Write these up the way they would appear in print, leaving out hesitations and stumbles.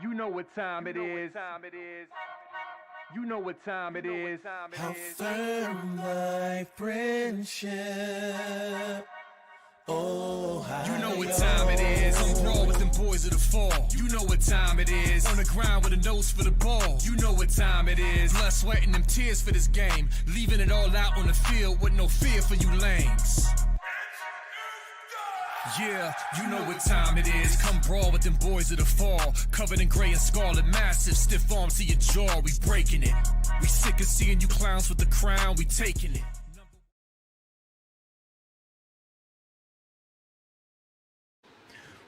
You know what time it is. You know what time it is. How firm thy friendship. Oh, how you know what time it is. Come brawl with them boys of the fall. You know what time it is. On the ground with a nose for the ball. You know what time it is. Blood, sweat, and them tears for this game. Leaving it all out on the field with no fear for you lames. Yeah, you know what time it is. Come brawl with them boys of the fall. Covered in gray and scarlet, massive, stiff arms to your jaw. We breaking it. We sick of seeing you clowns with the crown. We taking it.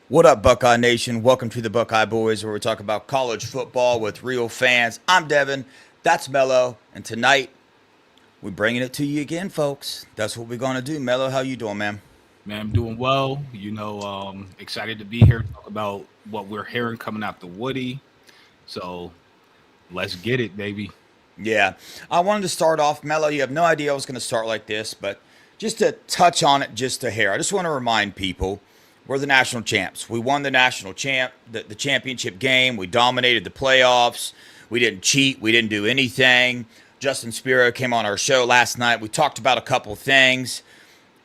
What up, Buckeye Nation? Welcome to the Buckeye Boys, where we talk about college football with real fans. I'm Devin. That's Mello. And tonight, we're bringing it to you again, folks. That's what we're going to do. Mello, how you doing, man? Man, I'm doing well. Excited to be here to talk about what we're hearing coming out the Woody. So let's get it, baby. Yeah. I wanted to start off, Mello, you have no idea I was going to start like this, but just to touch on it just a hair, I just want to remind people we're the national champs. We won the national the championship game. We dominated the playoffs. We didn't cheat. We didn't do anything. Justin Spiro came on our show last night. We talked about a couple things.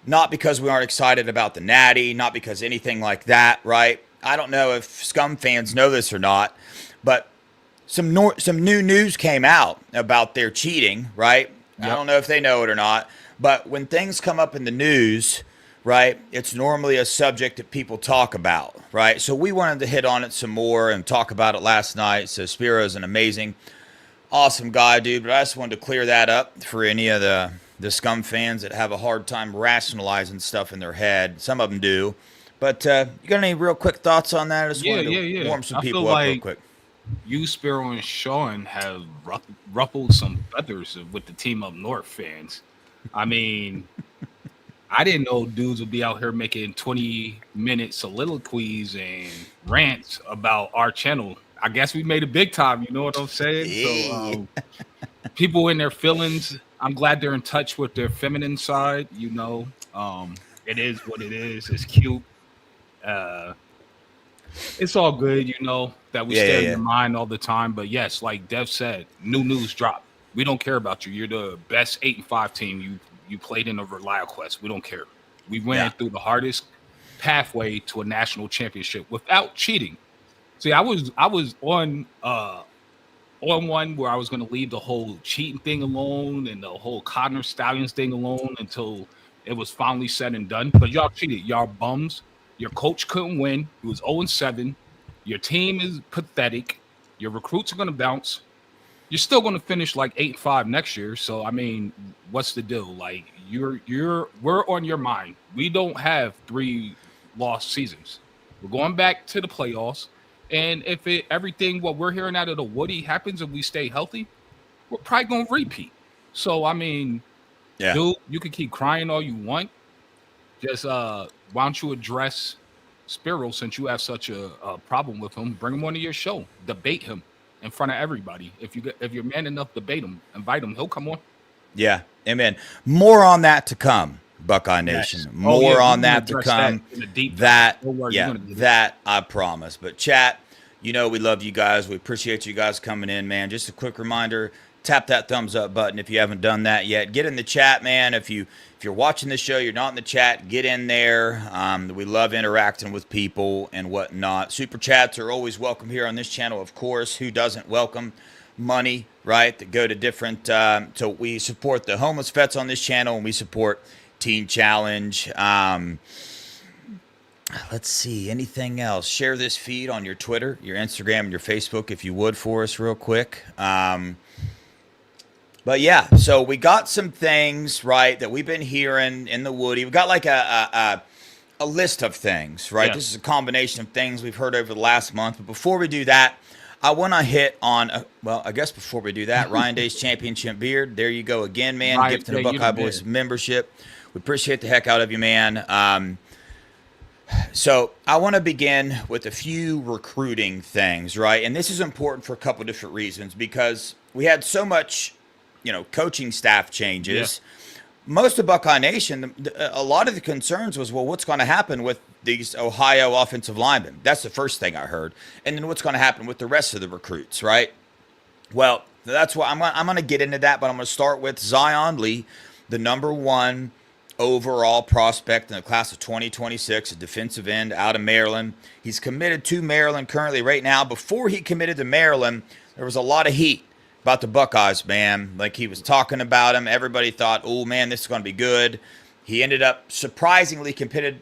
Not because we aren't excited about the Natty, not because anything like that, right? I don't know if Scum fans know this or not, but some new news came out about their cheating, right? Yep. I don't know if they know it or not, but when things come up in the news, right, it's normally a subject that people talk about, right? So we wanted to hit on it some more and talk about it last night. So Spiro's an amazing, awesome guy, dude, but I just wanted to clear that up for any of the Scum fans that have a hard time rationalizing stuff in their head. Some of them do. But you got any real quick thoughts on that? I just wanted to warm some people up real quick. You, Spiro, and Sean have ruffled some feathers with the team up north fans. I mean, I didn't know dudes would be out here making 20-minute soliloquies and rants about our channel. I guess we made it big time, you know what I'm saying? Hey. So people in their feelings, I'm glad they're in touch with their feminine side, you know. It is what it is. It's cute. It's all good, you know, that we stay in your mind all the time. But yes, like Dev said, new news drop. We don't care about you. You're the best 8-5 team. You played in over LioQuest. We don't care. We went through the hardest pathway to a national championship without cheating. See, I was on one where I was going to leave the whole cheating thing alone and the whole Connor Stallions thing alone until it was finally said and done. But y'all cheated. Y'all bums. Your coach couldn't win. He was 0-7. Your team is pathetic. Your recruits are going to bounce. You're still going to finish like 8-5 next year. So, I mean, what's the deal? Like, we're on your mind. We don't have 3 lost seasons. We're going back to the playoffs. And if everything what we're hearing out of the Woody happens and we stay healthy, we're probably going to repeat. So, I mean, dude, you can keep crying all you want. Just why don't you address Spiro, since you have such a problem with him? Bring him onto your show. Debate him in front of everybody. If you're man enough, debate him. Invite him. He'll come on. Yeah, amen. More on that to come, Buckeye Nation. Yes. More on that to come. That that I promise. But chat, you know we love you guys. We appreciate you guys coming in, man. Just a quick reminder, tap that thumbs up button if you haven't done that yet. Get in the chat, man. If you're watching this show, you're not in the chat, get in there. We love interacting with people and whatnot. Super chats are always welcome here on this channel, of course. Who doesn't welcome money, right, that go to different so we support the homeless vets on this channel, and we support Teen Challenge. Let's see, anything else? Share this feed on your Twitter, your Instagram, and your Facebook if you would for us real quick. But yeah, so we got some things, right, that we've been hearing in the Woody. We got like a list of things, right? Yeah. This is a combination of things we've heard over the last month. But before we do that, I want to hit on, I guess before we do that, Ryan Day's Championship Beard. There you go again, man. Right, Gifting the Buckeye Boys membership. We appreciate the heck out of you, man. So I want to begin with a few recruiting things, right? And this is important for a couple of different reasons, because we had so much, coaching staff changes. most of Buckeye Nation, a lot of the concerns was, well, what's going to happen with these Ohio offensive linemen? That's the first thing I heard. And then what's going to happen with the rest of the recruits, right? Well, that's why I'm going to get into that, but I'm going to start with Zion Lee, the number 1 overall prospect in the class of 2026, a defensive end out of Maryland. He's committed to Maryland currently right now. Before he committed to Maryland, there was a lot of heat about the Buckeyes, man. Like, he was talking about him. Everybody thought, oh, man, this is going to be good. He ended up surprisingly committed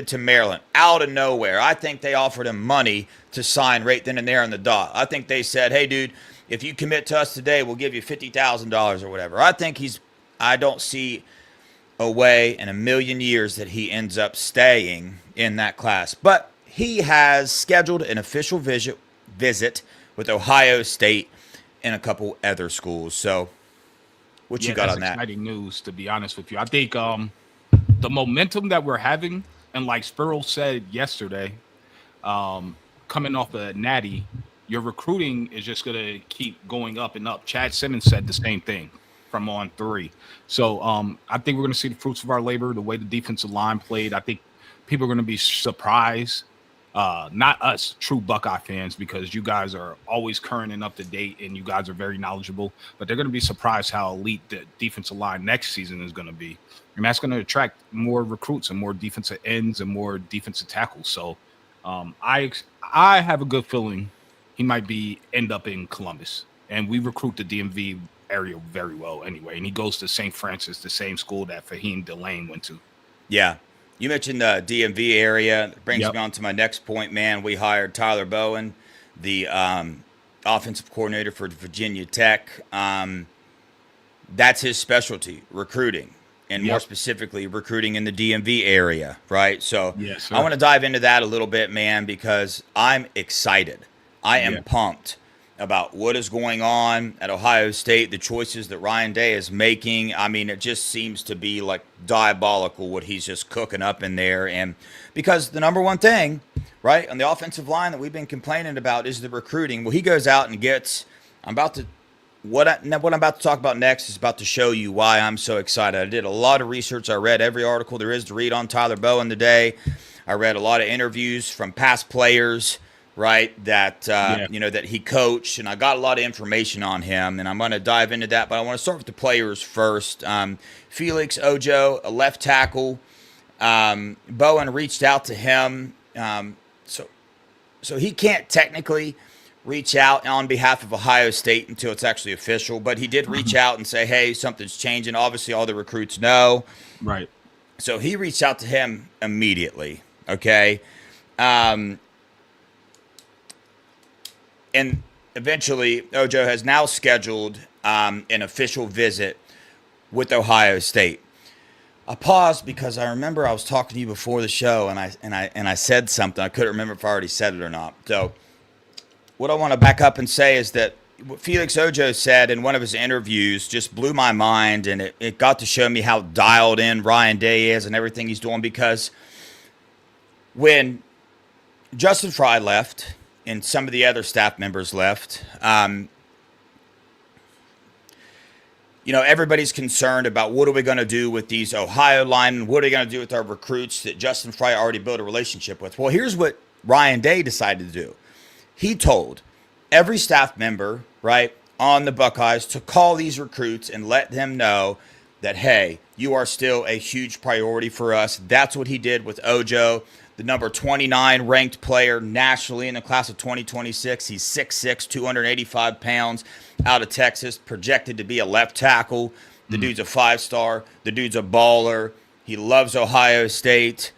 to Maryland out of nowhere. I think they offered him money to sign right then and there on the dot. I think they said, hey, dude, if you commit to us today, we'll give you $50,000 or whatever. I don't see a way in a million years that he ends up staying in that class. But he has scheduled an official visit with Ohio State and a couple other schools. So what you got on that? Exciting news, to be honest with you. I think the momentum that we're having, and like Spurl said yesterday, coming off the Natty, your recruiting is just going to keep going up and up. Chad Simmons said the same thing from on 3. So I think we're going to see the fruits of our labor, the way the defensive line played. I think people are going to be surprised. Not us, true Buckeye fans, because you guys are always current and up to date, and you guys are very knowledgeable. But they're going to be surprised how elite the defensive line next season is going to be, and that's going to attract more recruits and more defensive ends and more defensive tackles. So I have a good feeling he might end up in Columbus, and we recruit the DMV area very well anyway. And he goes to St. Francis, the same school that Fahim Delane went to. Yeah. You mentioned the DMV area. It brings me on to my next point, man. We hired Tyler Bowen, the offensive coordinator for Virginia Tech. That's his specialty, recruiting, and more specifically, recruiting in the DMV area, right? So yes, I want to dive into that a little bit, man, because I'm excited. I am pumped about what is going on at Ohio State, the choices that Ryan Day is making. I mean, it just seems to be like diabolical what he's just cooking up in there. And because the number one thing, right, on the offensive line that we've been complaining about is the recruiting. Well, he goes out and gets, what I'm about to talk about next is about to show you why I'm so excited. I did a lot of research. I read every article there is to read on Tyler Bowen today. I read a lot of interviews from past players, right, that that he coached, and I got a lot of information on him, and I'm going to dive into that, but I want to start with the players first. Felix Ojo, a left tackle. Bowen reached out to him, so he can't technically reach out on behalf of Ohio State until it's actually official, but he did reach out and say, hey, something's changing. Obviously, all the recruits know. Right. So he reached out to him immediately, okay? And eventually, Ojo has now scheduled an official visit with Ohio State. I paused because I remember I was talking to you before the show, and I said something. I couldn't remember if I already said it or not. So what I want to back up and say is that what Felix Ojo said in one of his interviews just blew my mind, and it got to show me how dialed in Ryan Day is and everything he's doing, because when Justin Fry left and some of the other staff members left, everybody's concerned about what are we going to do with these Ohio linemen? What are we going to do with our recruits that Justin Fry already built a relationship with? Well, here's what Ryan Day decided to do. He told every staff member, right, on the Buckeyes to call these recruits and let them know that, hey, you are still a huge priority for us. That's what he did with Ojo, the number 29 ranked player nationally in the class of 2026. He's 6'6", 285 pounds, out of Texas, projected to be a left tackle. The dude's a 5-star. The dude's a baller. He loves Ohio State.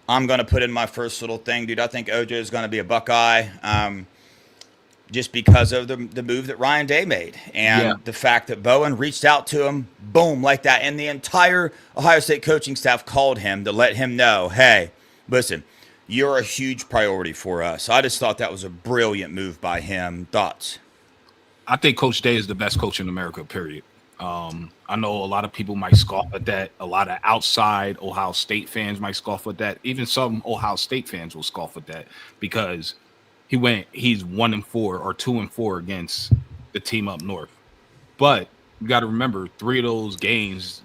I'm going to put in my first little thing, dude. I think Ojo is going to be a Buckeye just because of the move that Ryan Day made and the fact that Bowen reached out to him, boom, like that. And the entire Ohio State coaching staff called him to let him know, hey, listen, you're a huge priority for us. I just thought that was a brilliant move by him. Thoughts? I think Coach Day is the best coach in America, period. I know a lot of people might scoff at that. A lot of outside Ohio State fans might scoff at that. Even some Ohio State fans will scoff at that because he's 1-4 or 2-4 against the team up north. But you got to remember, 3 of those games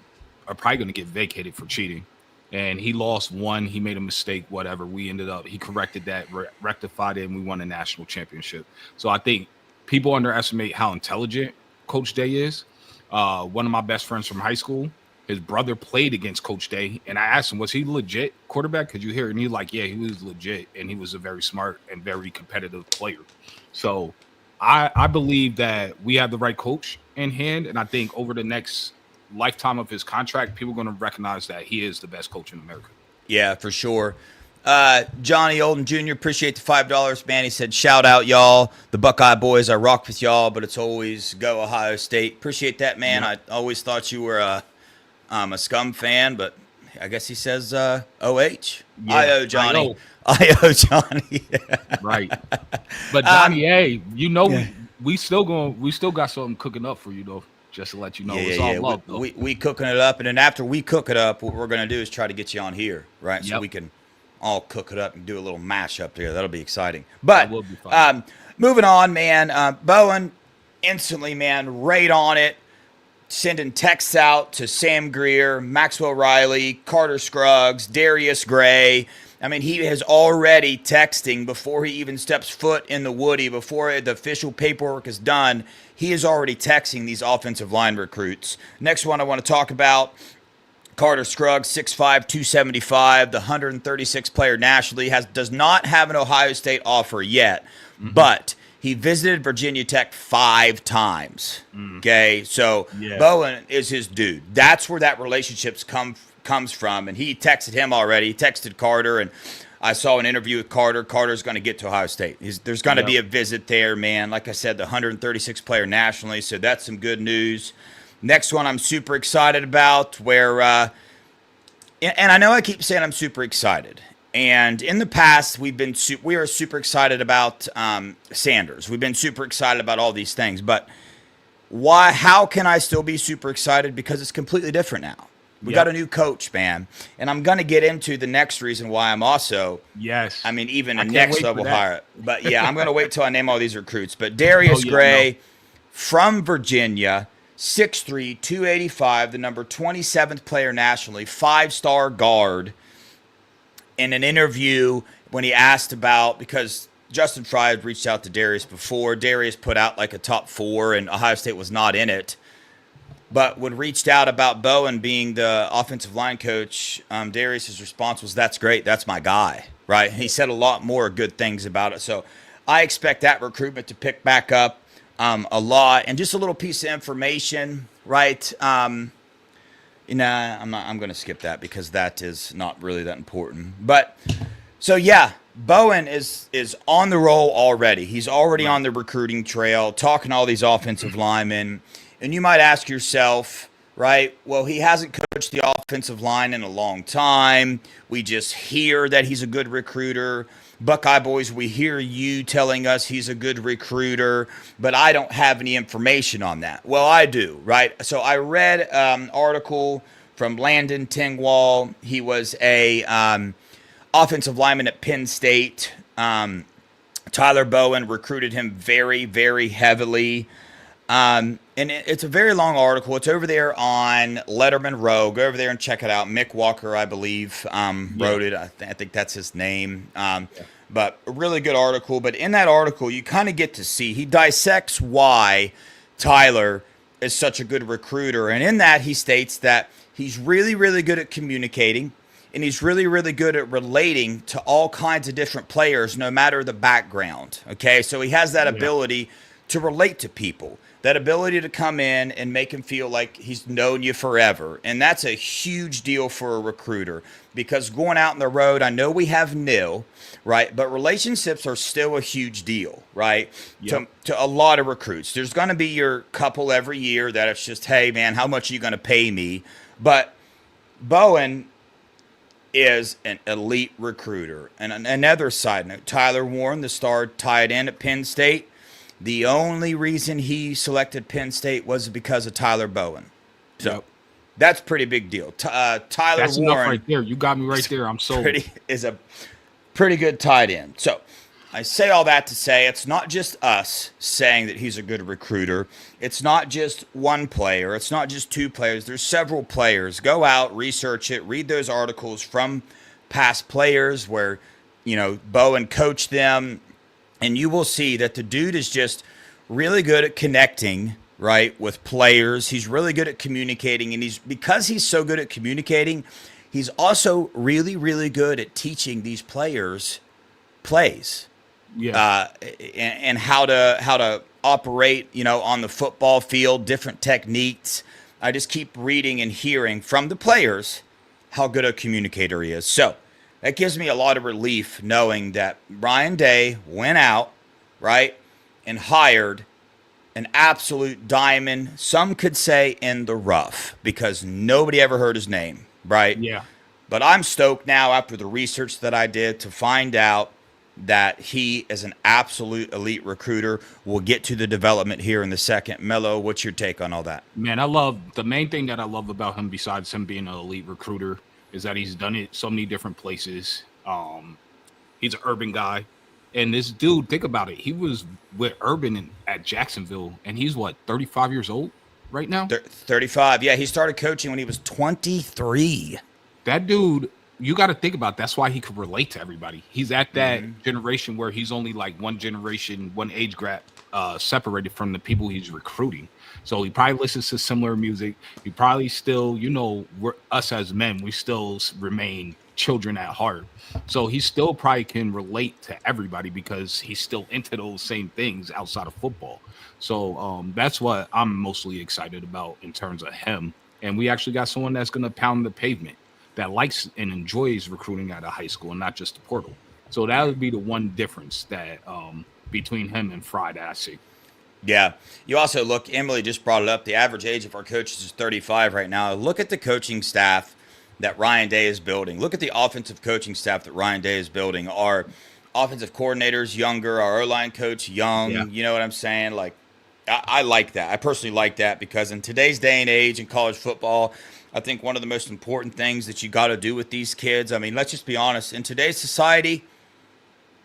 are probably going to get vacated for cheating. And he lost one. He made a mistake, whatever. He corrected that, rectified it, and we won a national championship. So I think people underestimate how intelligent Coach Day is. One of my best friends from high school, his brother played against Coach Day, and I asked him, was he legit quarterback? Could you hear it? And he's like, yeah, he was legit, and he was a very smart and very competitive player. So I believe that we have the right coach in hand, and I think over the next lifetime of his contract, people are going to recognize that he is the best coach in America. Yeah, for sure. Johnny Olden Jr., appreciate the $5, man. He said, shout out, y'all, the Buckeye boys. I rock with y'all, but it's always go Ohio State. Appreciate that, man. Yeah. I always thought you were a Scum fan, but I guess he says OH. Yeah, I-O, Johnny. I-O, Johnny. Right. But Johnny, we still got something cooking up for you, though. Just to let you know, it's all love, though. We cooking it up, and then after we cook it up, what we're going to do is try to get you on here, right? So we can all cook it up and do a little mashup there. That'll be exciting. But that will be fun. Moving on, man. Bowen, instantly, man, right on it. Sending texts out to Sam Greer, Maxwell Riley, Carter Scruggs, Darius Gray. I mean, he is already texting before he even steps foot in the Woody, before the official paperwork is done. He is already texting these offensive line recruits. Next one I want to talk about, Carter Scruggs, 6'5", 275, the 136th player nationally, does not have an Ohio State offer yet, but he visited Virginia Tech 5 times. Okay, so Bowen is his dude. That's where that relationship comes from, and he texted him already. He texted Carter, and I saw an interview with Carter. Carter's going to get to Ohio State. There's going to be a visit there, man. Like I said, the 136th player nationally, so that's some good news. Next one I'm super excited about, where and I know I keep saying I'm super excited. And in the past, we are super excited about Sanders. We've been super excited about all these things. But why? How can I still be super excited? Because it's completely different now. We got a new coach, man. And I'm going to get into the next reason why I'm also, even a next level higher. But yeah, I'm going to wait till I name all these recruits. But Darius Gray from Virginia, 6'3", 285, the number 27th player nationally, 5-star guard. In an interview, when he asked about, because Justin Fry had reached out to Darius before, Darius put out like a top 4, and Ohio State was not in it. But when reached out about Bowen being the offensive line coach, Darius's response was, "That's great. That's my guy." Right? He said a lot more good things about it. So I expect that recruitment to pick back up a lot. And just a little piece of information, right? I'm going to skip that because that is not really that important. But so Bowen is on the roll already. He's already on the recruiting trail, talking to all these offensive linemen. And you might ask yourself, right, well, he hasn't coached the offensive line in a long time. We just hear that he's a good recruiter. Buckeye boys, we hear you telling us he's a good recruiter, but I don't have any information on that. Well, I do, right? So I read an article from Landon Tingwall. He was a offensive lineman at Penn State. Tyler Bowen recruited him very, very heavily. And it's a very long article. It's over there on Letterman Row. Go over there and check it out. Mick Walker, I believe, wrote it. I think that's his name. But a really good article. But in that article, you kind of get to see, he dissects why Tyler is such a good recruiter. And in that, he states that he's really, really good at communicating. And he's really, really good at relating to all kinds of different players, no matter the background. Okay, so he has that ability to relate to people. That ability to come in and make him feel like he's known you forever. And that's a huge deal for a recruiter, because going out on the road, I know we have nil, right? But relationships are still a huge deal, right? To a lot of recruits. There's going to be your couple every year that it's just, hey, man, how much are you going to pay me? But Bowen is an elite recruiter. And another side note, Tyler Warren, the star tight end at Penn State, the only reason he selected Penn State was because of Tyler Bowen. So that's a pretty big deal. Tyler that's Warren enough right there. You got me right there. I'm sold. Is a pretty good tight end. So I say all that to say it's not just us saying that he's a good recruiter. It's not just one player. It's not just two players. There's several players. Go out, research it, read those articles from past players where, Bowen coached them, and you will see that the dude is just really good at connecting, right, with players. He's really good at communicating, and because he's so good at communicating, he's also really, really good at teaching these players plays. Yeah. And how to operate, on the football field, different techniques. I just keep reading and hearing from the players how good a communicator he is. So that gives me a lot of relief knowing that Ryan Day went out, right, and hired an absolute diamond. Some could say in the rough because nobody ever heard his name, right? Yeah. But I'm stoked now after the research that I did to find out that he is an absolute elite recruiter. We'll get to the development here in the second. Mello, what's your take on all that? Man, the main thing that I love about him, besides him being an elite recruiter, is that he's done it so many different places. He's an Urban guy. And this dude, think about it. He was with Urban at Jacksonville, and he's, 35 years old right now? 35. Yeah, he started coaching when he was 23. That dude, you got to think about it. That's why he could relate to everybody. He's at that generation where he's only like one generation, one age gap separated from the people he's recruiting. So he probably listens to similar music. He probably still, we're us as men, we still remain children at heart. So he still probably can relate to everybody because he's still into those same things outside of football. So that's what I'm mostly excited about in terms of him. And we actually got someone that's going to pound the pavement, that likes and enjoys recruiting out of high school and not just the portal. So that would be the one difference that between him and Fry that I see. Yeah. You also look, Emily just brought it up, the average age of our coaches is 35 right now. Look at the coaching staff that Ryan Day is building. Look at the offensive coaching staff that Ryan Day is building. Our offensive coordinators younger, our O-line coach young. Yeah. You know what I'm saying? Like, I like that. I personally like that because in today's day and age in college football, I think one of the most important things that you got to do with these kids, I mean, let's just be honest. In today's society,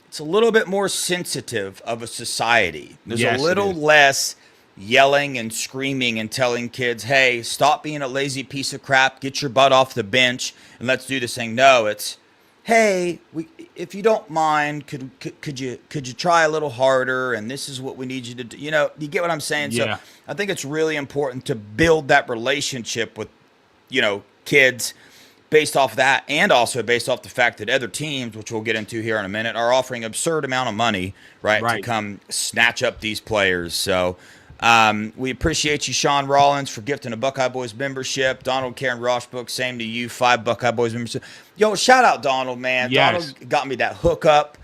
it's a little bit more sensitive of a society. There's a little less yelling and screaming and telling kids, hey, stop being a lazy piece of crap, get your butt off the bench, and let's do this thing. No, it's, hey, if you don't mind, could you try a little harder, and this is what we need you to do. You get what I'm saying? Yeah. So I think it's really important to build that relationship with kids based off that, and also based off the fact that other teams, which we'll get into here in a minute, are offering absurd amount of money, right. to come snatch up these players. So we appreciate you, Sean Rollins, for gifting a Buckeye Boys membership. Donald Karen Roshbook, same to you, 5 Buckeye Boys membership. Yo, shout out Donald, man. Yes. Donald got me that hookup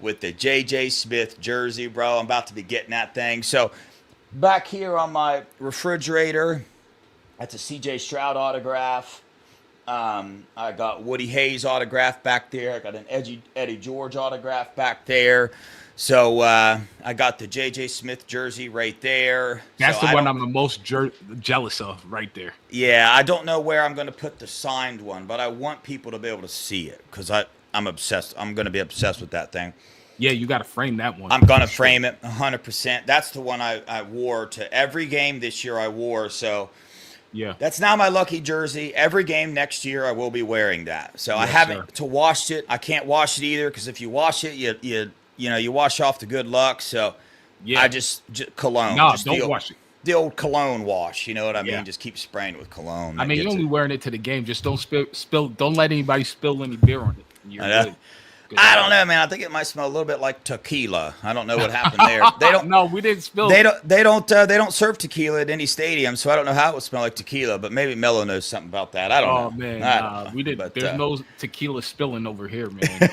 with the J.J. Smith jersey, bro. I'm about to be getting that thing. So back here on my refrigerator, that's a C.J. Stroud autograph. I got Woody Hayes autograph back there. I got an Eddie George autograph back there. So I got the J.J. Smith jersey right there. That's the one I'm the most jealous of right there. Yeah, I don't know where I'm going to put the signed one, but I want people to be able to see it because I'm obsessed. I'm going to be obsessed with that thing. Yeah, you got to frame that one. I'm going to frame it 100%. That's the one I wore to every game this year I wore. So yeah, that's now my lucky jersey. Every game next year I will be wearing that. So I haven't to wash it. I can't wash it either because if you wash it, you wash off the good luck. So yeah, I just cologne. No, just don't wash it. The old cologne wash. You know what I mean? Just keep spraying it with cologne. I mean, you're only wearing it to the game. Just don't spill. Don't let anybody spill any beer on it. You're good. I don't know, man. I think it might smell a little bit like tequila. I don't know what happened there. They don't. No, we didn't spill. They don't serve tequila at any stadium, so I don't know how it would smell like tequila. But maybe Mello knows something about that. I don't know. Oh man, we didn't. But, there's no tequila spilling over here, man.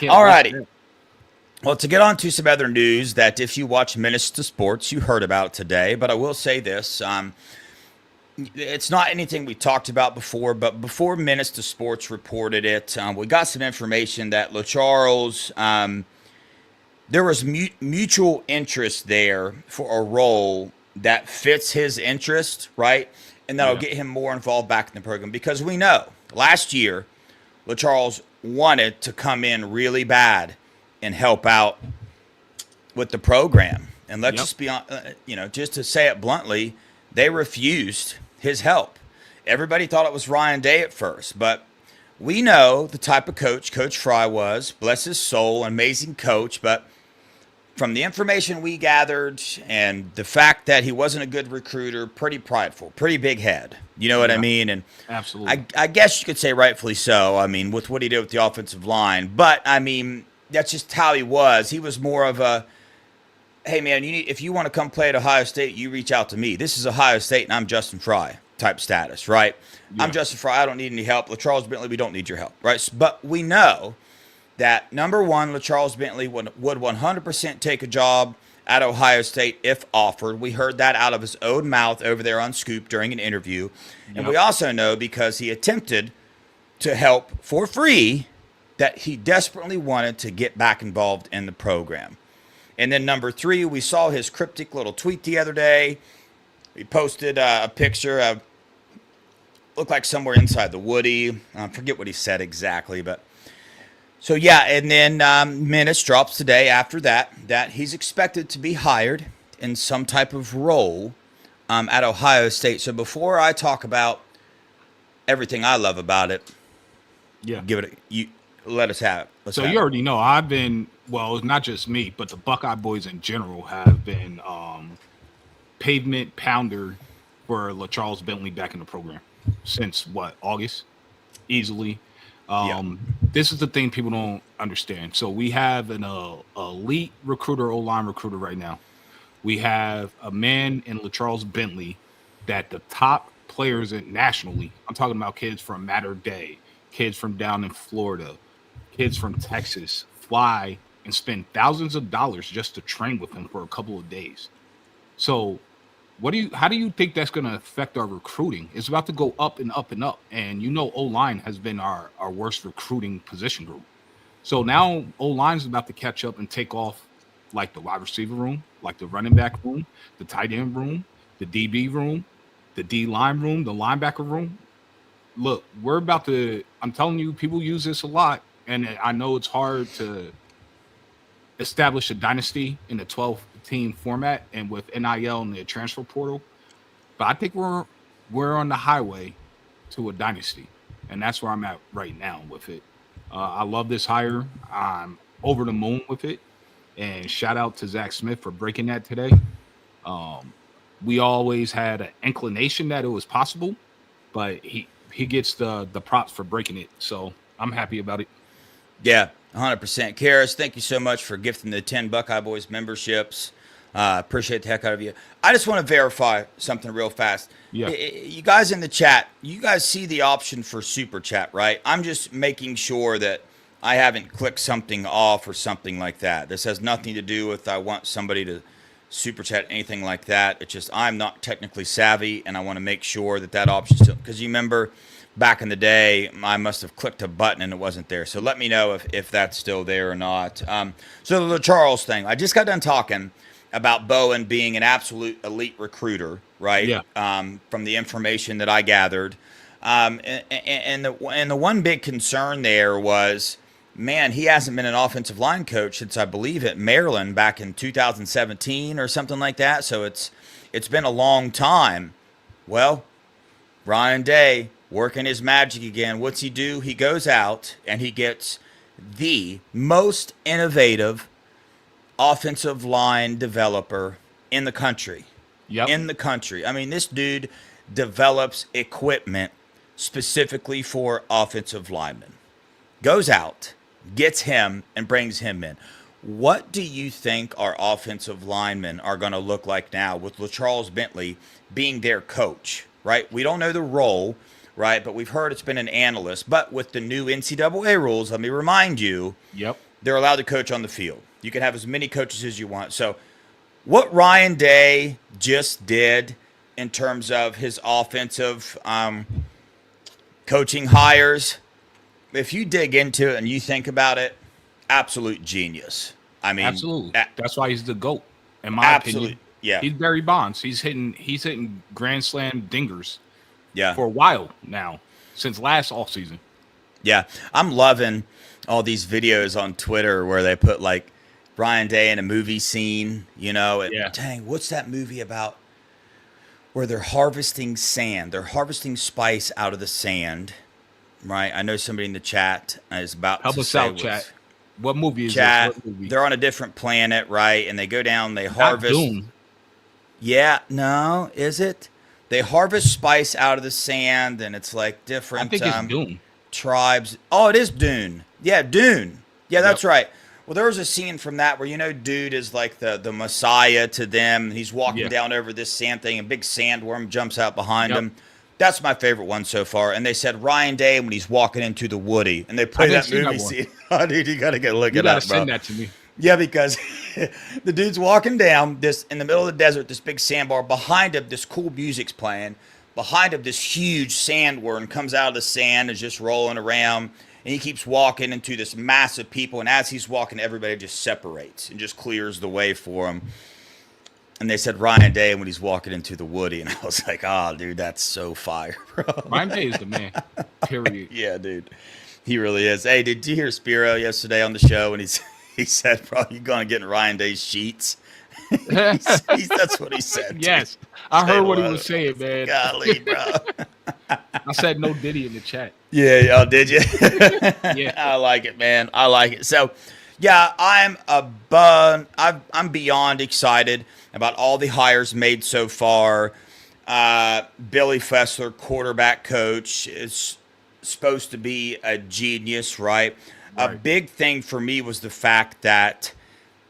All righty. Well, to get on to some other news that if you watch Menace to Sports, you heard about today. But I will say this. It's not anything we talked about before, but before Menace to Sports reported it, we got some information that LaCharles, there was mutual interest there for a role that fits his interest, right? And that'll get him more involved back in the program because we know last year LaCharles wanted to come in really bad and help out with the program. And let's just be on, just to say it bluntly, they refused his help. Everybody thought it was Ryan Day at first, but we know the type of coach Coach Fry was. Bless his soul, amazing coach. But from the information we gathered and the fact that he wasn't a good recruiter, pretty prideful, pretty big head. You know what I mean? And absolutely, I guess you could say rightfully so. I mean, with what he did with the offensive line. But, I mean, that's just how he was. He was more of a, hey, man, if you want to come play at Ohio State, you reach out to me. This is Ohio State, and I'm Justin Fry type status, right? Yeah. I'm Justin Fry. I don't need any help. LaCharles Bentley, we don't need your help, right? But we know that, number one, LaCharles Bentley would 100% take a job at Ohio State if offered. We heard that out of his own mouth over there on Scoop during an interview. And we also know, because he attempted to help for free, that he desperately wanted to get back involved in the program. And then number three, we saw his cryptic little tweet the other day. He posted a picture of, looked like somewhere inside the Woody. I forget what he said exactly, but so yeah. And then minutes drops today after that he's expected to be hired in some type of role at Ohio State. So before I talk about everything I love about it, let us have it. So you already know I've been, well, not just me, but the Buckeye boys in general have been pavement pounder for LaCharles Bentley back in the program since August, easily. This is the thing people don't understand. So we have an elite recruiter, O-line recruiter right now. We have a man in LaCharles Bentley that the top players nationally, I'm talking about kids from Mater Dei, kids from down in Florida, kids from Texas, fly and spend thousands of dollars just to train with him for a couple of days. So how do you think that's going to affect our recruiting? It's about to go up and up and up. And O-line has been our worst recruiting position group. So now O-line is about to catch up and take off like the wide receiver room, like the running back room, the tight end room, the DB room, the D-line room, the linebacker room. Look, we're about to, I'm telling you, people use this a lot. And I know it's hard to establish a dynasty in the 12-team format and with NIL and the transfer portal, but I think we're on the highway to a dynasty, and that's where I'm at right now with it. I love this hire. I'm over the moon with it, and shout out to Zach Smith for breaking that today. We always had an inclination that it was possible, but he gets the props for breaking it, so I'm happy about it. Yeah, 100%. Karis, thank you so much for gifting the 10 Buckeye Boys memberships. Appreciate the heck out of you. I just want to verify something real fast. Yeah. You guys in the chat, you guys see the option for super chat, right? I'm just making sure that I haven't clicked something off or something like that. This has nothing to do with I want somebody to super chat, anything like that. It's just I'm not technically savvy, and I want to make sure that option still, because you remember back in the day, I must have clicked a button and it wasn't there. So let me know if that's still there or not. So the Charles thing, I just got done talking about Bowen being an absolute elite recruiter, right? Yeah. From the information that I gathered. And the one big concern there was, man, he hasn't been an offensive line coach since I believe at Maryland back in 2017 or something like that. So it's been a long time. Well, Ryan Day working his magic again. What's he do? He goes out and he gets the most innovative offensive line developer in the country. Yep. In the country. I mean, this dude develops equipment specifically for offensive linemen. Goes out, gets him, and brings him in. What do you think our offensive linemen are going to look like now with LaCharles Bentley being their coach, right? We don't know the role, right? But we've heard it's been an analyst. But with the new NCAA rules, let me remind you, they're allowed to coach on the field. You can have as many coaches as you want. So what Ryan Day just did in terms of his offensive coaching hires, if you dig into it and you think about it, absolute genius. I mean, absolutely. That's why he's the GOAT, in my opinion. Yeah. He's Barry Bonds. He's hitting grand slam dingers for a while now, since last offseason. Yeah, I'm loving all these videos on Twitter where they put like Ryan Day in a movie scene, and Yeah. dang, what's that movie about where they're harvesting sand? They're harvesting spice out of the sand, right? I know somebody in the chat is about Help to us say out, what's- chat. What movie is Chat, this? What movie? they're on a different planet, right? And they go down, they Not harvest. Dune. Yeah, no, is it? They harvest spice out of the sand, and it's like I different. think it's Dune. Tribes. Oh, it is Dune. Yeah, Dune. Yeah, that's Yep. right. Well, there was a scene from that where dude is like the messiah to them. And he's walking Yeah. down over this sand thing, and big sandworm jumps out behind Yep. him. That's my favorite one so far. And they said Ryan Day when he's walking into the Woody, and they play I didn't that see that movie one. scene. Oh, dude, you gotta go look You it gotta up, bro. send that to me. Yeah, because the dude's walking down this in the middle of the desert, this big sandbar. Behind him, this cool music's playing. Behind him, this huge sandworm comes out of the sand, is just rolling around, and he keeps walking into this massive people. And as he's walking, everybody just separates and just clears the way for him. And they said Ryan Day when he's walking into the Woody, and I was like, "Oh, dude, that's so fire, bro." Ryan Day is the man. Period. Yeah, dude. He really is. Hey, did you hear Spiro yesterday on the show? And he said, bro, you're going to get in Ryan Day's sheets. That's what he said. Yes, I heard what he was saying, man. Golly, bro. I said no Diddy in the chat. Yeah, oh, did you? Yeah. I like it, man. I like it. So, yeah, I'm beyond excited about all the hires made so far. Billy Fessler, quarterback coach, is supposed to be a genius, right? A Right. big thing for me was the fact that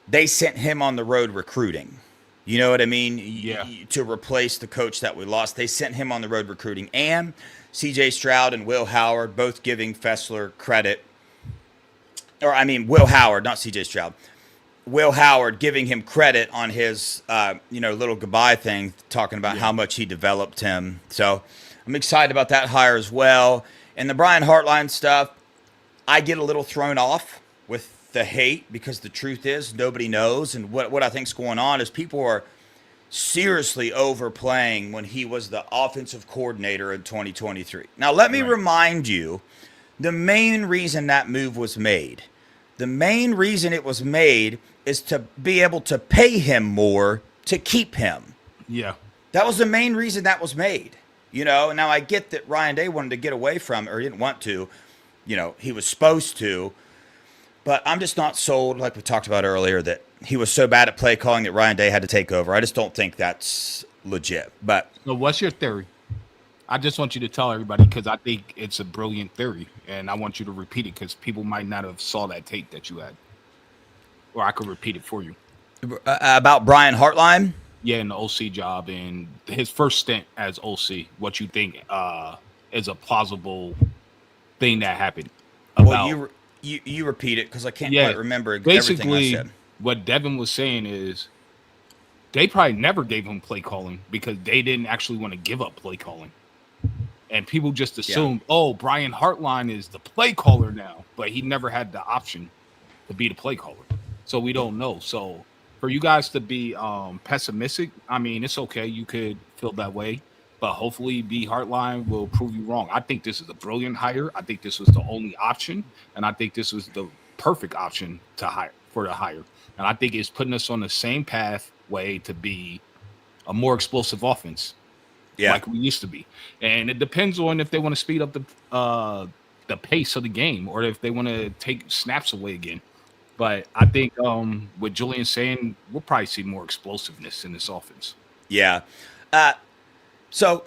they sent him on the road recruiting. You know what I mean? Yeah. To replace the coach that we lost, they sent him on the road recruiting. And C.J. Stroud and Will Howard both giving Fessler credit. Or, I mean, Will Howard, not C.J. Stroud. Will Howard giving him credit on his, little goodbye thing, talking about how much he developed him. So I'm excited about that hire as well. And the Brian Hartline stuff, I get a little thrown off with the hate because the truth is nobody knows. And what I think's going on is people are seriously overplaying when he was the offensive coordinator in 2023. Now, let me remind you the main reason that move was made. The main reason it was made is to be able to pay him more to keep him. Yeah. That was the main reason that was made. Now I get that Ryan Day wanted to get away from, or he didn't want to. He was supposed to. But I'm just not sold, like we talked about earlier, that he was so bad at play calling that Ryan Day had to take over. I just don't think that's legit. But So what's your theory? I just want you to tell everybody because I think it's a brilliant theory, and I want you to repeat it because people might not have saw that tape that you had, or I could repeat it for you. about Brian Hartline, Yeah, in the OC job and his first stint as OC, what you think is a plausible thing that happened? well, you repeat it because I can't quite remember everything I basically, said. what Devin was saying is they probably never gave him play calling because they didn't actually want to give up play calling. And people just assumed, oh, Brian Hartline is the play caller now, but he never had the option to be the play caller. So we don't know. So for you guys to be pessimistic, I mean, it's okay. You could feel that way, but hopefully B Hartline will prove you wrong. I think this is a brilliant hire. I think this was the only option, and I think this was the perfect option to hire for the hire. And I think it's putting us on the same pathway to be a more explosive offense. Yeah. Like we used to be. And it depends on if they want to speed up the pace of the game or if they want to take snaps away again. But I think with Julian saying, we'll probably see more explosiveness in this offense. Yeah. So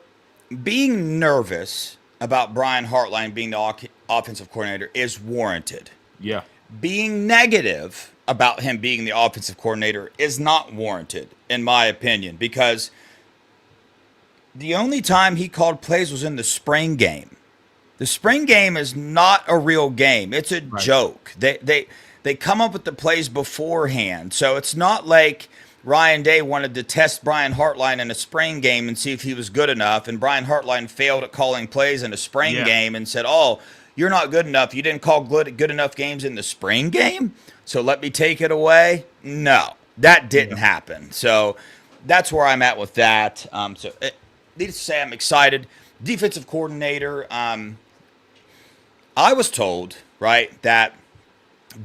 being nervous about Brian Hartline being the offensive coordinator is warranted. Yeah. Being negative about him being the offensive coordinator is not warranted, in my opinion, because the only time he called plays was in the spring game. The spring game is not a real game. It's a joke. They come up with the plays beforehand. So it's not like Ryan Day wanted to test Brian Hartline in a spring game and see if he was good enough, and Brian Hartline failed at calling plays in a spring game and said, oh, you're not good enough. You didn't call good enough games in the spring game, so let me take it away. No, that didn't happen. So that's where I'm at with that. Needless to say, I'm excited. Defensive coordinator, I was told, right, that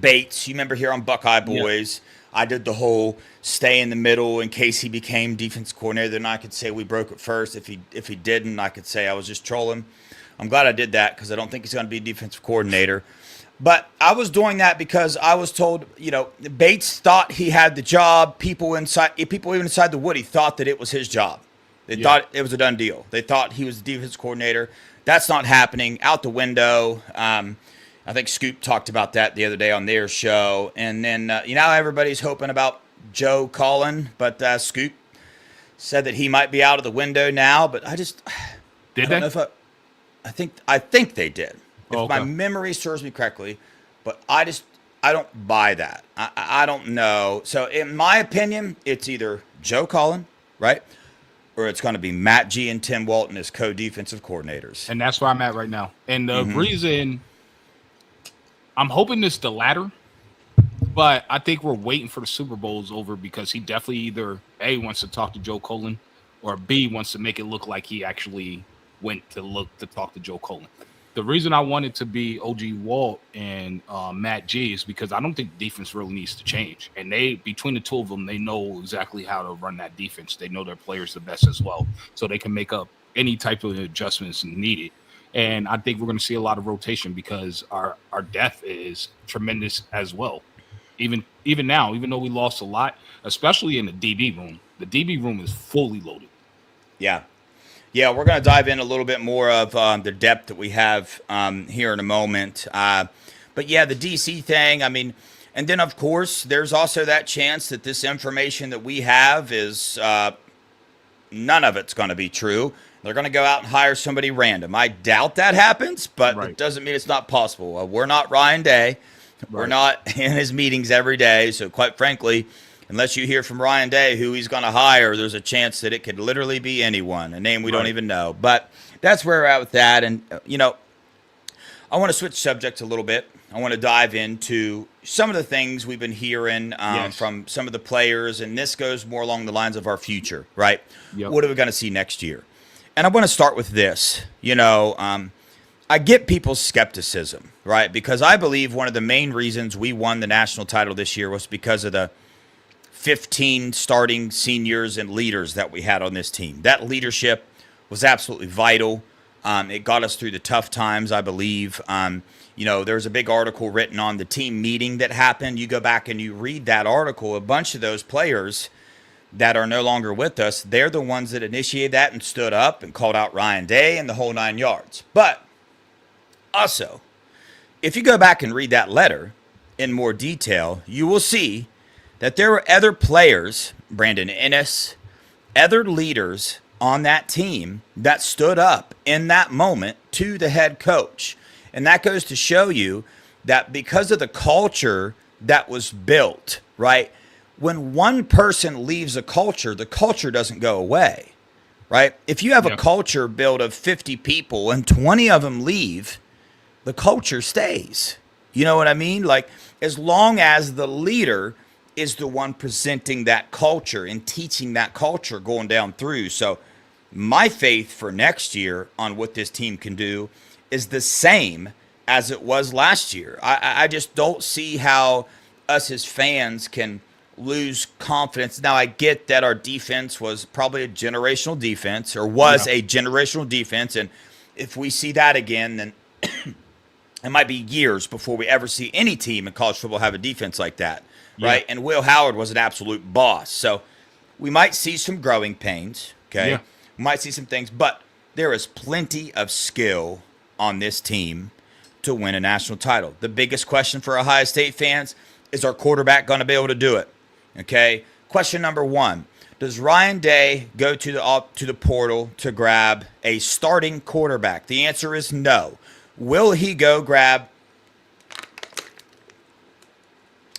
Bates, you remember here on Buckeye Boys, I did the whole stay in the middle in case he became defense coordinator. Then I could say we broke it first. If he didn't, I could say I was just trolling. I'm glad I did that because I don't think he's going to be defensive coordinator. But I was doing that because I was told, Bates thought he had the job. People even inside the Woody thought that it was his job. They thought it was a done deal. They thought he was the defense coordinator. That's not happening. Out the window. I think Scoop talked about that the other day on their show. And then, everybody's hoping about Joe Cullen, but Scoop said that he might be out of the window now. But I just did I don't they? know if I think they did, if okay. my memory serves me correctly. But I don't buy that. I don't know. So in my opinion, it's either Joe Cullen, right, or it's going to be Matt G and Tim Walton as co-defensive coordinators. And that's where I'm at right now. And the reason I'm hoping it's the latter, but I think we're waiting for the Super Bowl's over because he definitely either A, wants to talk to Joe Cullen, or B, wants to make it look like he actually went to talk to Joe Cullen. The reason I wanted to be OG Walt and Matt G is because I don't think defense really needs to change. And between the two of them, they know exactly how to run that defense. They know their players the best as well. So they can make up any type of adjustments needed. And I think we're going to see a lot of rotation because our depth is tremendous as well. Even now, even though we lost a lot, especially in the DB room is fully loaded. Yeah. Yeah, we're going to dive in a little bit more of the depth that we have here in a moment. But yeah, the DC thing, I mean, and then of course, there's also that chance that this information that we have is none of it's going to be true. They're going to go out and hire somebody random. I doubt that happens, but It doesn't mean it's not possible. We're not Ryan Day. Right. We're not in his meetings every day. So quite frankly, unless you hear from Ryan Day who he's going to hire, there's a chance that it could literally be anyone, a name we don't even know. But that's where we're at with that. And, I want to switch subjects a little bit. I want to dive into some of the things we've been hearing from some of the players. And this goes more along the lines of our future, right? Yep. What are we going to see next year? And I want to start with this. I get people's skepticism, right? Because I believe one of the main reasons we won the national title this year was because of the 15 starting seniors and leaders that we had on this team. That leadership was absolutely vital. It got us through the tough times, I believe. There's a big article written on the team meeting that happened. You go back and you read that article, a bunch of those players that are no longer with us, they're the ones that initiated that and stood up and called out Ryan Day and the whole 9 yards. But also, if you go back and read that letter in more detail, you will see that there were other players, Brandon Ennis, other leaders on that team that stood up in that moment to the head coach. And that goes to show you that because of the culture that was built, right? When one person leaves a culture, the culture doesn't go away, right? If you have a culture built of 50 people and 20 of them leave, the culture stays. You know what I mean? Like, as long as the leader is the one presenting that culture and teaching that culture going down through. So my faith for next year on what this team can do is the same as it was last year. I just don't see how us as fans can lose confidence. Now, I get that our defense was probably a generational defense or was a generational defense. And if we see that again, then it might be years before we ever see any team in college football have a defense like that. Right. And Will Howard was an absolute boss. So we might see some growing pains. Okay. Yeah. We might see some things, but there is plenty of skill on this team to win a national title. The biggest question for Ohio State fans is our quarterback going to be able to do it? Okay. Question number one, does Ryan Day go to the portal to grab a starting quarterback? The answer is no. Will he go grab?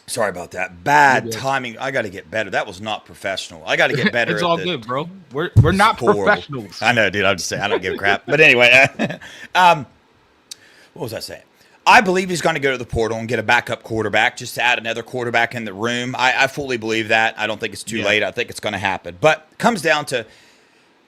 Sorry about that. Bad timing. I got to get better. That was not professional. I got to get better. It's all good, bro. We're not professionals. I know, dude. I'm just saying. I don't give a crap. But anyway, what was I saying? I believe he's going to go to the portal and get a backup quarterback just to add another quarterback in the room. I fully believe that. I don't think it's too late. I think it's going to happen. But it comes down to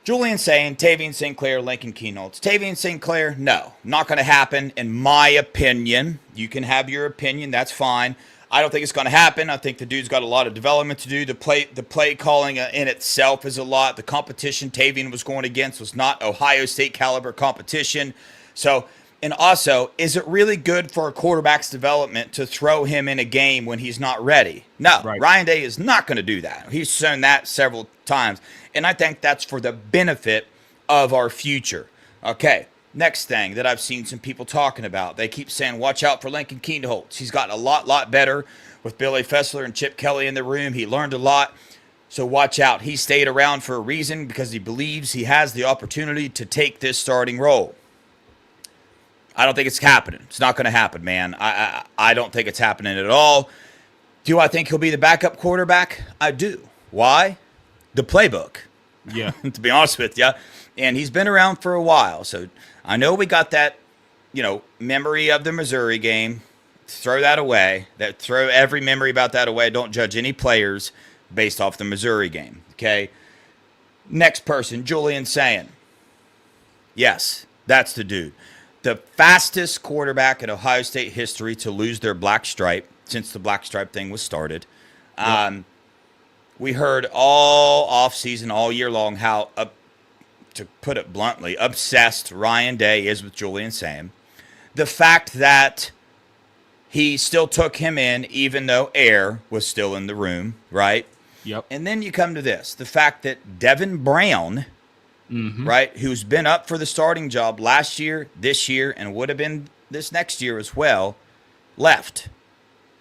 Julian saying Tavian Sinclair, Lincoln Keenholz. Tavian Sinclair, no, not going to happen in my opinion. You can have your opinion, that's fine. I don't think it's going to happen. I think the dude's got a lot of development to do. The play calling in itself is a lot. The competition Tavian was going against was not Ohio State caliber competition. So, and also, is it really good for a quarterback's development to throw him in a game when he's not ready? No, right. Ryan Day is not going to do that. He's shown that several times. And I think that's for the benefit of our future. Okay. Next thing that I've seen some people talking about, they keep saying, watch out for Lincoln Keenholz. He's gotten a lot better with Billy Fessler and Chip Kelly in the room. He learned a lot, so watch out. He stayed around for a reason because he believes he has the opportunity to take this starting role. I don't think it's happening. It's not going to happen, man. I don't think it's happening at all. Do I think he'll be the backup quarterback? I do. Why? The playbook. Yeah. To be honest with you. And he's been around for a while, so I know we got that, memory of the Missouri game. Throw that away. Throw every memory about that away. Don't judge any players based off the Missouri game, okay? Next person, Julian Sayin. Yes, that's the dude. The fastest quarterback in Ohio State history to lose their black stripe since the black stripe thing was started. Yep. We heard all offseason, all year long, how to put it bluntly, obsessed Ryan Day is with Julian Sayin. The fact that he still took him in even though Air was still in the room, right? Yep. And then you come to this, the fact that Devin Brown, right, who's been up for the starting job last year, this year, and would have been this next year as well, left.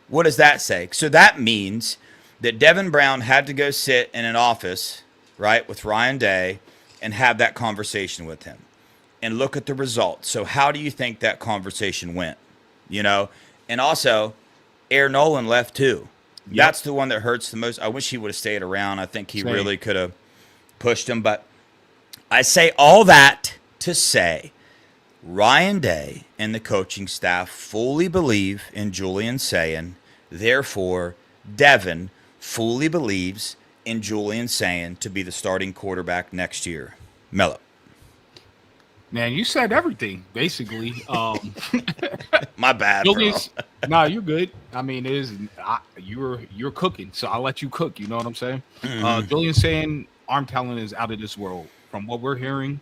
What does that say? So that means that Devin Brown had to go sit in an office, right, with Ryan Day and have that conversation with him and look at the results. So how do you think that conversation went? And also, Air Nolan left too. Yep. That's the one that hurts the most. I wish he would have stayed around. I think he really could have pushed him. But I say all that to say Ryan Day and the coaching staff fully believe in Julian Sayin. Therefore, Devin fully believes in Julian Sayin to be the starting quarterback next year. Mello. Man, you said everything, basically. My bad, bro. Nah, you're good. I mean, you're cooking, so I'll let you cook. You know what I'm saying? Mm-hmm. Julian Sayin, arm talent is out of this world. From what we're hearing,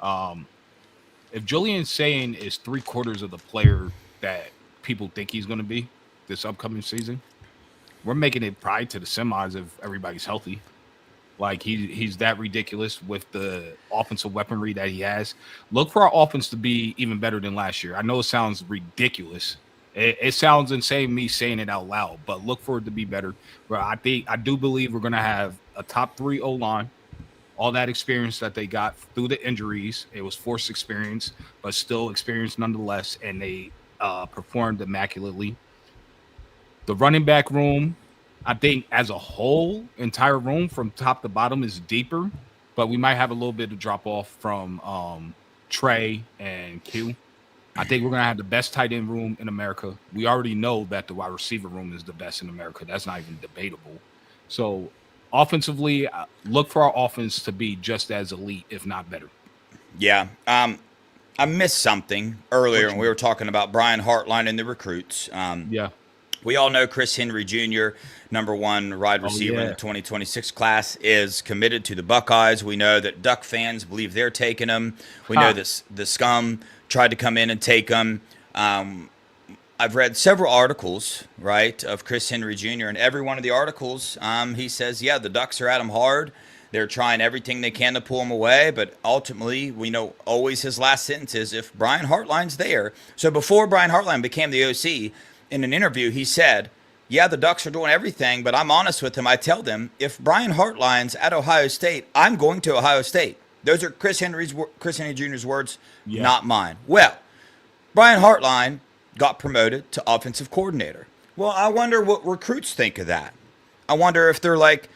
if Julian Sayin is 3/4 of the player that people think he's going to be this upcoming season, we're making it probably to the semis if everybody's healthy. Like he's that ridiculous with the offensive weaponry that he has. Look for our offense to be even better than last year. I know it sounds ridiculous. It sounds insane me saying it out loud, but look for it to be better. But I do believe we're gonna have a top 3 O-line. All that experience that they got through the injuries, it was forced experience, but still experience nonetheless, and they performed immaculately. The running back room, I think as a whole, entire room from top to bottom is deeper, but we might have a little bit of drop off from Trey and Q. I think we're going to have the best tight end room in America. We already know that the wide receiver room is the best in America. That's not even debatable. So offensively, look for our offense to be just as elite, if not better. Yeah. I missed something earlier when we were talking about Brian Hartline and the recruits. Yeah. We all know Chris Henry Jr., number 1 wide receiver in the 2026 class, is committed to the Buckeyes. We know that Duck fans believe they're taking him. We know that the scum tried to come in and take him. I've read several articles, right, of Chris Henry Jr., and every one of the articles, he says, yeah, the Ducks are at him hard. They're trying everything they can to pull him away, but ultimately, we know always his last sentence is, if Brian Hartline's there. So before Brian Hartline became the OC, in an interview, he said, yeah, the Ducks are doing everything, but I'm honest with him. I tell them, if Brian Hartline's at Ohio State, I'm going to Ohio State. Those are Chris Henry Jr.'s words, not mine. Well, Brian Hartline got promoted to offensive coordinator. Well, I wonder what recruits think of that. I wonder if they're like,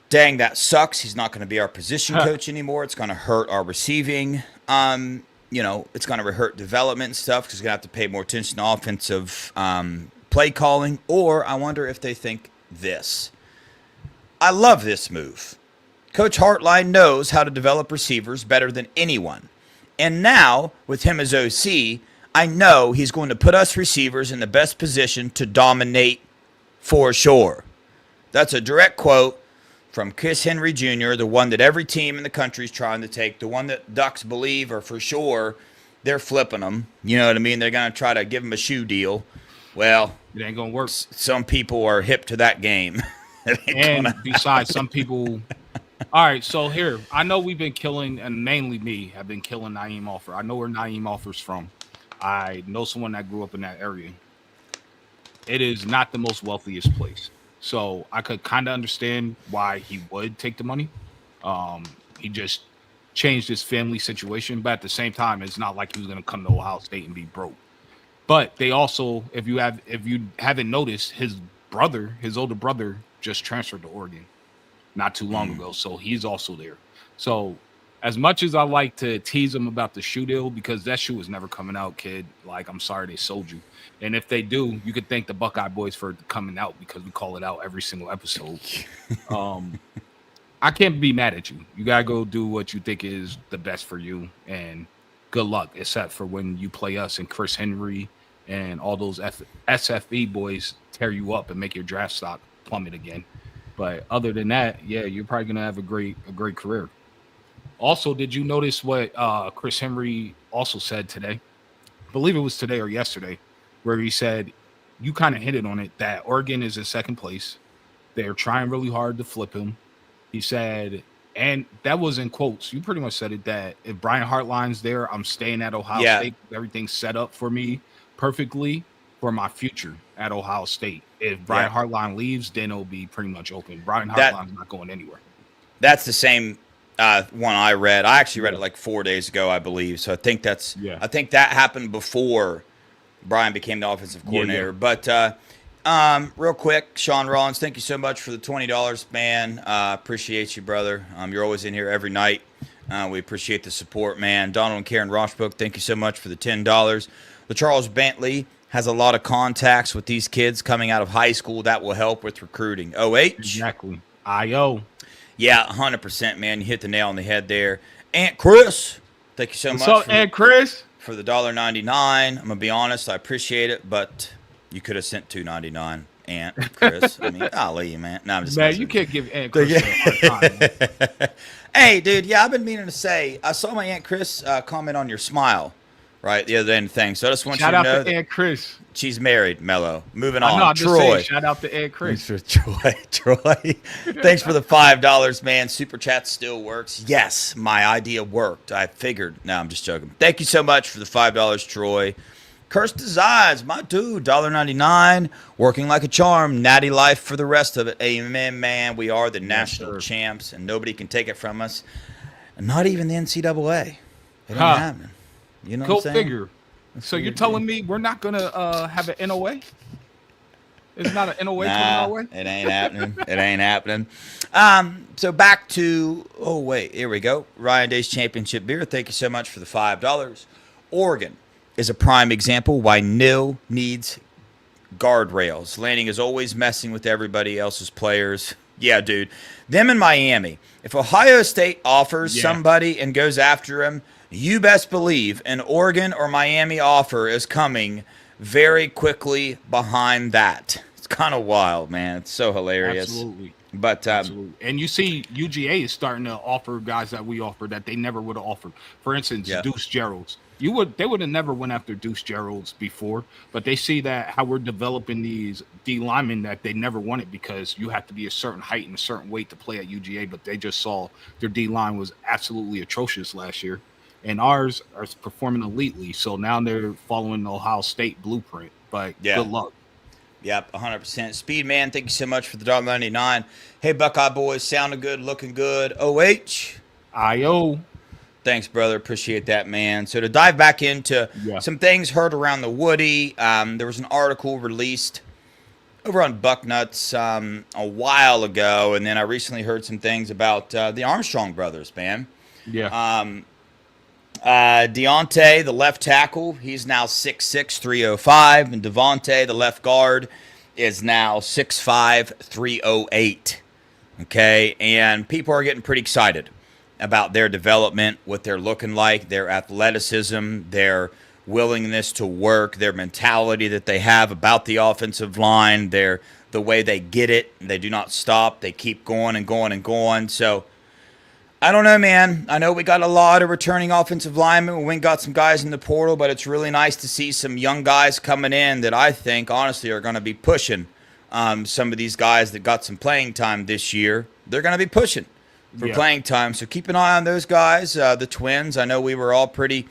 dang, that sucks. He's not going to be our position coach anymore. It's going to hurt our receiving. It's going to hurt development and stuff because he's going to have to pay more attention to offensive play calling. Or I wonder if they think this. I love this move Coach Hartline knows how to develop receivers better than anyone. And now, with him as OC, I know he's going to put us receivers in the best position to dominate for sure. That's a direct quote from Chris Henry Jr., the one that every team in the country is trying to take, the one that Ducks believe are for sure they're flipping them. You know what I mean? They're going to try to give him a shoe deal. Well, it ain't going to work. Some people are hip to that game. And besides, some people... All right, so here, I know we've been killing, and mainly me, have been killing Naeem Offer. I know where Naeem Offer's from. I know someone that grew up in that area. It is not the most wealthiest place. So I could kind of understand why he would take the money. He just changed his family situation, but at the same time, it's not like he was going to come to Ohio State and be broke. But they also, if you haven't noticed, his older brother, just transferred to Oregon not too long ago, so he's also there. So as much as I like to tease him about the shoe deal, because that shoe is never coming out, kid. Like, I'm sorry they sold you. And if they do, you could thank the Buckeye Boys for coming out, because we call it out every single episode. I can't be mad at you. You got to go do what you think is the best for you, and good luck, except for when you play us and Chris Henry and all those SFE boys tear you up and make your draft stock plummet again. But other than that, yeah, you're probably going to have a great career. Also, did you notice what Chris Henry also said today? I believe it was today or yesterday, where he said, you kind of hinted on it, that Oregon is in second place. They're trying really hard to flip him. He said, and that was in quotes, you pretty much said it, that if Brian Hartline's there, I'm staying at Ohio State. Everything's set up for me perfectly for my future at Ohio State. If Brian Hartline leaves, then it'll be pretty much open. Brian Hartline's not going anywhere. That's the same one I read. I actually read it like 4 days ago, I believe. So I think I think that happened before Brian became the offensive coordinator. But real quick, Sean Rollins, thank you so much for the $20, man. Appreciate you, brother. You're always in here every night. We appreciate the support, man. Donald and Karen Rochbrook, thank you so much for the $10. The Charles Bentley has a lot of contacts with these kids coming out of high school that will help with recruiting. OH? Exactly. IO. Yeah, 100%, man. You hit the nail on the head there. Aunt Chris, thank you so much. What's up, Aunt Chris? For the $1.99. I'm going to be honest, I appreciate it, but you could have sent $2.99, Aunt Chris. I mean, golly, man. No, I'm just man, you can't give Aunt Chris a hard time. Hey, dude, yeah, I've been meaning to say, I saw my Aunt Chris comment on your smile. Right, the other end of things. So I just want you to know shout out to Aunt Chris. She's married, Mello. Moving on. No, Troy. Shout out to Aunt Chris. Troy. Thanks for the $5, man. Super chat still works. Yes, my idea worked. I figured. No, I'm just joking. Thank you so much for the $5, Troy. Cursed his eyes, my dude. $1.99. Working like a charm. Natty life for the rest of it. Amen, man. We are the national champs, and nobody can take it from us. Not even the NCAA. It ain't happening. You know what I'm saying? Figure. So you're telling me we're not gonna have an NOA? It's not an NOA coming our way? It ain't happening. It ain't happening. So back to here we go. Ryan Day's Championship Beer. Thank you so much for the $5. Oregon is a prime example why NIL needs guardrails. Lanning is always messing with everybody else's players. Yeah, dude. Them in Miami. If Ohio State offers somebody and goes after him, you best believe an Oregon or Miami offer is coming very quickly behind that. It's kind of wild, man. It's so hilarious. Absolutely. But Absolutely. And you see UGA is starting to offer guys that we offer that they never would have offered. For instance, Deuce Geralds. They would have never went after Deuce Geralds before, but they see that how we're developing these D linemen that they never wanted because you have to be a certain height and a certain weight to play at UGA, but they just saw their D line was absolutely atrocious last year. And ours are performing elitely, so now they're following the Ohio State blueprint. But good luck. Yep, 100%. Speed Man, thank you so much for the $1.99. Hey, Buckeye boys, sounding good, looking good. OH. IO. Thanks, brother. Appreciate that, man. So to dive back into some things heard around the Woody, there was an article released over on Bucknuts a while ago, and then I recently heard some things about the Armstrong brothers, man. Yeah. Deontay, the left tackle, he's now 6'6", 305, and Devontae, the left guard, is now 6'5", 308. Okay, and people are getting pretty excited about their development, what they're looking like, their athleticism, their willingness to work, their mentality that they have about the offensive line, the way they get it. They do not stop. They keep going and going and going. So I don't know, man. I know we got a lot of returning offensive linemen. We went and got some guys in the portal, but it's really nice to see some young guys coming in that I think, honestly, are going to be pushing some of these guys that got some playing time this year. They're going to be pushing for playing time. So keep an eye on those guys. The twins, I know we were all pretty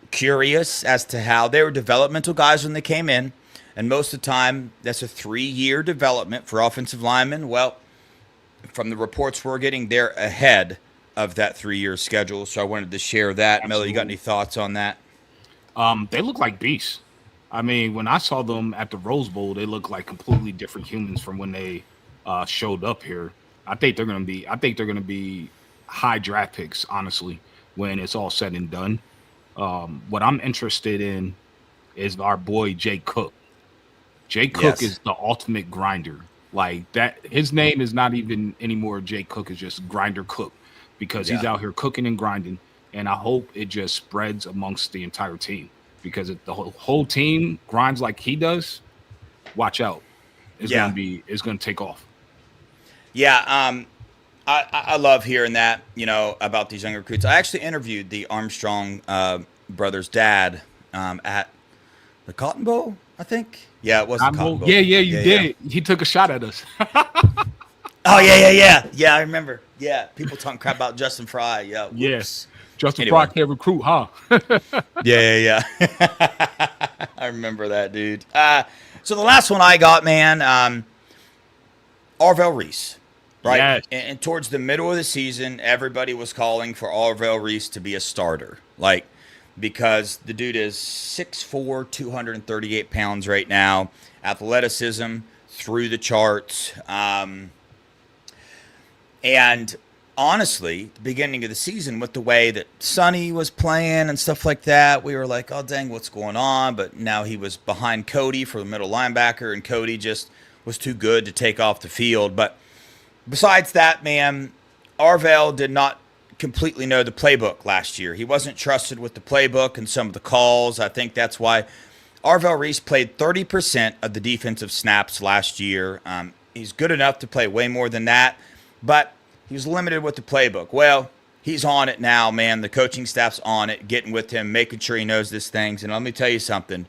curious as to how they were developmental guys when they came in. And most of the time, that's a 3-year development for offensive linemen. Well, from the reports we're getting, they're ahead of that 3-year schedule. So I wanted to share that. Absolutely. Mello, you got any thoughts on that? They look like beasts. I mean, when I saw them at the Rose Bowl, they look like completely different humans from when they showed up here. I think they're going to be high draft picks, honestly, when it's all said and done. What I'm interested in is our boy Jay Cook. Jay Cook is the ultimate grinder. Like that, his name is not even anymore Jay Cook, it's just Grinder Cook, because he's out here cooking and grinding. And I hope it just spreads amongst the entire team, because if the whole team grinds like he does, watch out. It's going to take off. Yeah. I love hearing that, about these young recruits. I actually interviewed the Armstrong brothers' dad at the Cotton Bowl, I think. Yeah, it was the Cotton Bowl. Yeah, you did. Yeah. He took a shot at us. Oh, yeah. Yeah, I remember. Yeah, people talking crap about Justin Fry. Yeah. Whoops. Yes. Justin Fry can't recruit, huh? Yeah. I remember that, dude. So the last one I got, man, Arvell Reese. Right, yes. And towards the middle of the season, everybody was calling for Arvell Reese to be a starter, because the dude is 6'4", 238 pounds right now, athleticism through the charts, and honestly, the beginning of the season, with the way that Sonny was playing and stuff like that, we were like, oh dang, what's going on? But now he was behind Cody for the middle linebacker, and Cody just was too good to take off the field, but besides that, man, Arvell did not completely know the playbook last year. He wasn't trusted with the playbook and some of the calls. I think that's why Arvell Reese played 30% of the defensive snaps last year. He's good enough to play way more than that, but he was limited with the playbook. Well, he's on it now, man. The coaching staff's on it, getting with him, making sure he knows these things. And let me tell you something.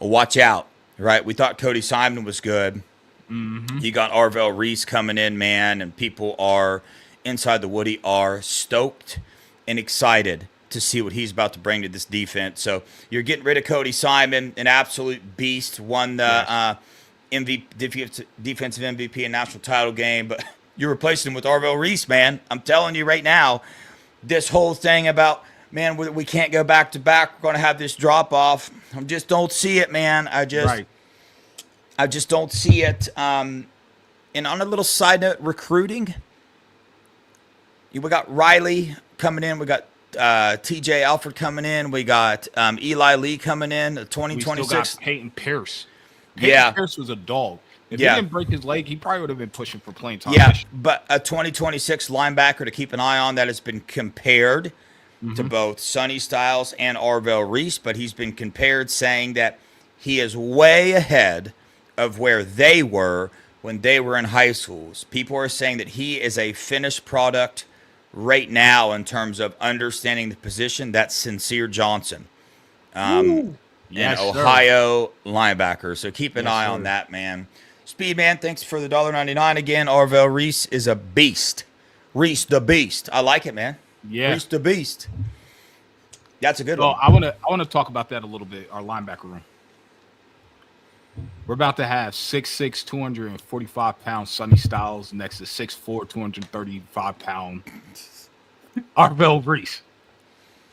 Watch out, right? We thought Cody Simon was good. Mm-hmm. You got Arvell Reese coming in, man, and people are inside the Woody are stoked and excited to see what he's about to bring to this defense. So you're getting rid of Cody Simon, an absolute beast, won the defensive MVP and national title game, but you're replacing him with Arvell Reese, man. I'm telling you right now, this whole thing about, man, we can't go back to back, we're going to have this drop off. I just don't see it, man. I just don't see it. And on a little side note, recruiting, we got Riley coming in. We got TJ Alford coming in. We got Eli Lee coming in, 2026. We still got Peyton Pierce. Pierce was a dog. If he didn't break his leg, he probably would have been pushing for playing time. Yeah, but a 2026 linebacker to keep an eye on that has been compared to both Sonny Styles and Arvell Reese, but he's been compared, saying that he is way ahead of where they were when they were in high schools. People are saying that he is a finished product right now in terms of understanding the position. That's Sincere Johnson, an Ohio linebacker. So keep an eye on that, man. Speed, man, thanks for the $1.99 again. Arvell Reese is a beast. Reese the Beast. I like it, man. Yeah. Reese the Beast. That's a good one. I want to talk about that a little bit, our linebacker room. We're about to have 6'6", 245-pound Sonny Styles next to 6'4", 235-pound Arvell Reese.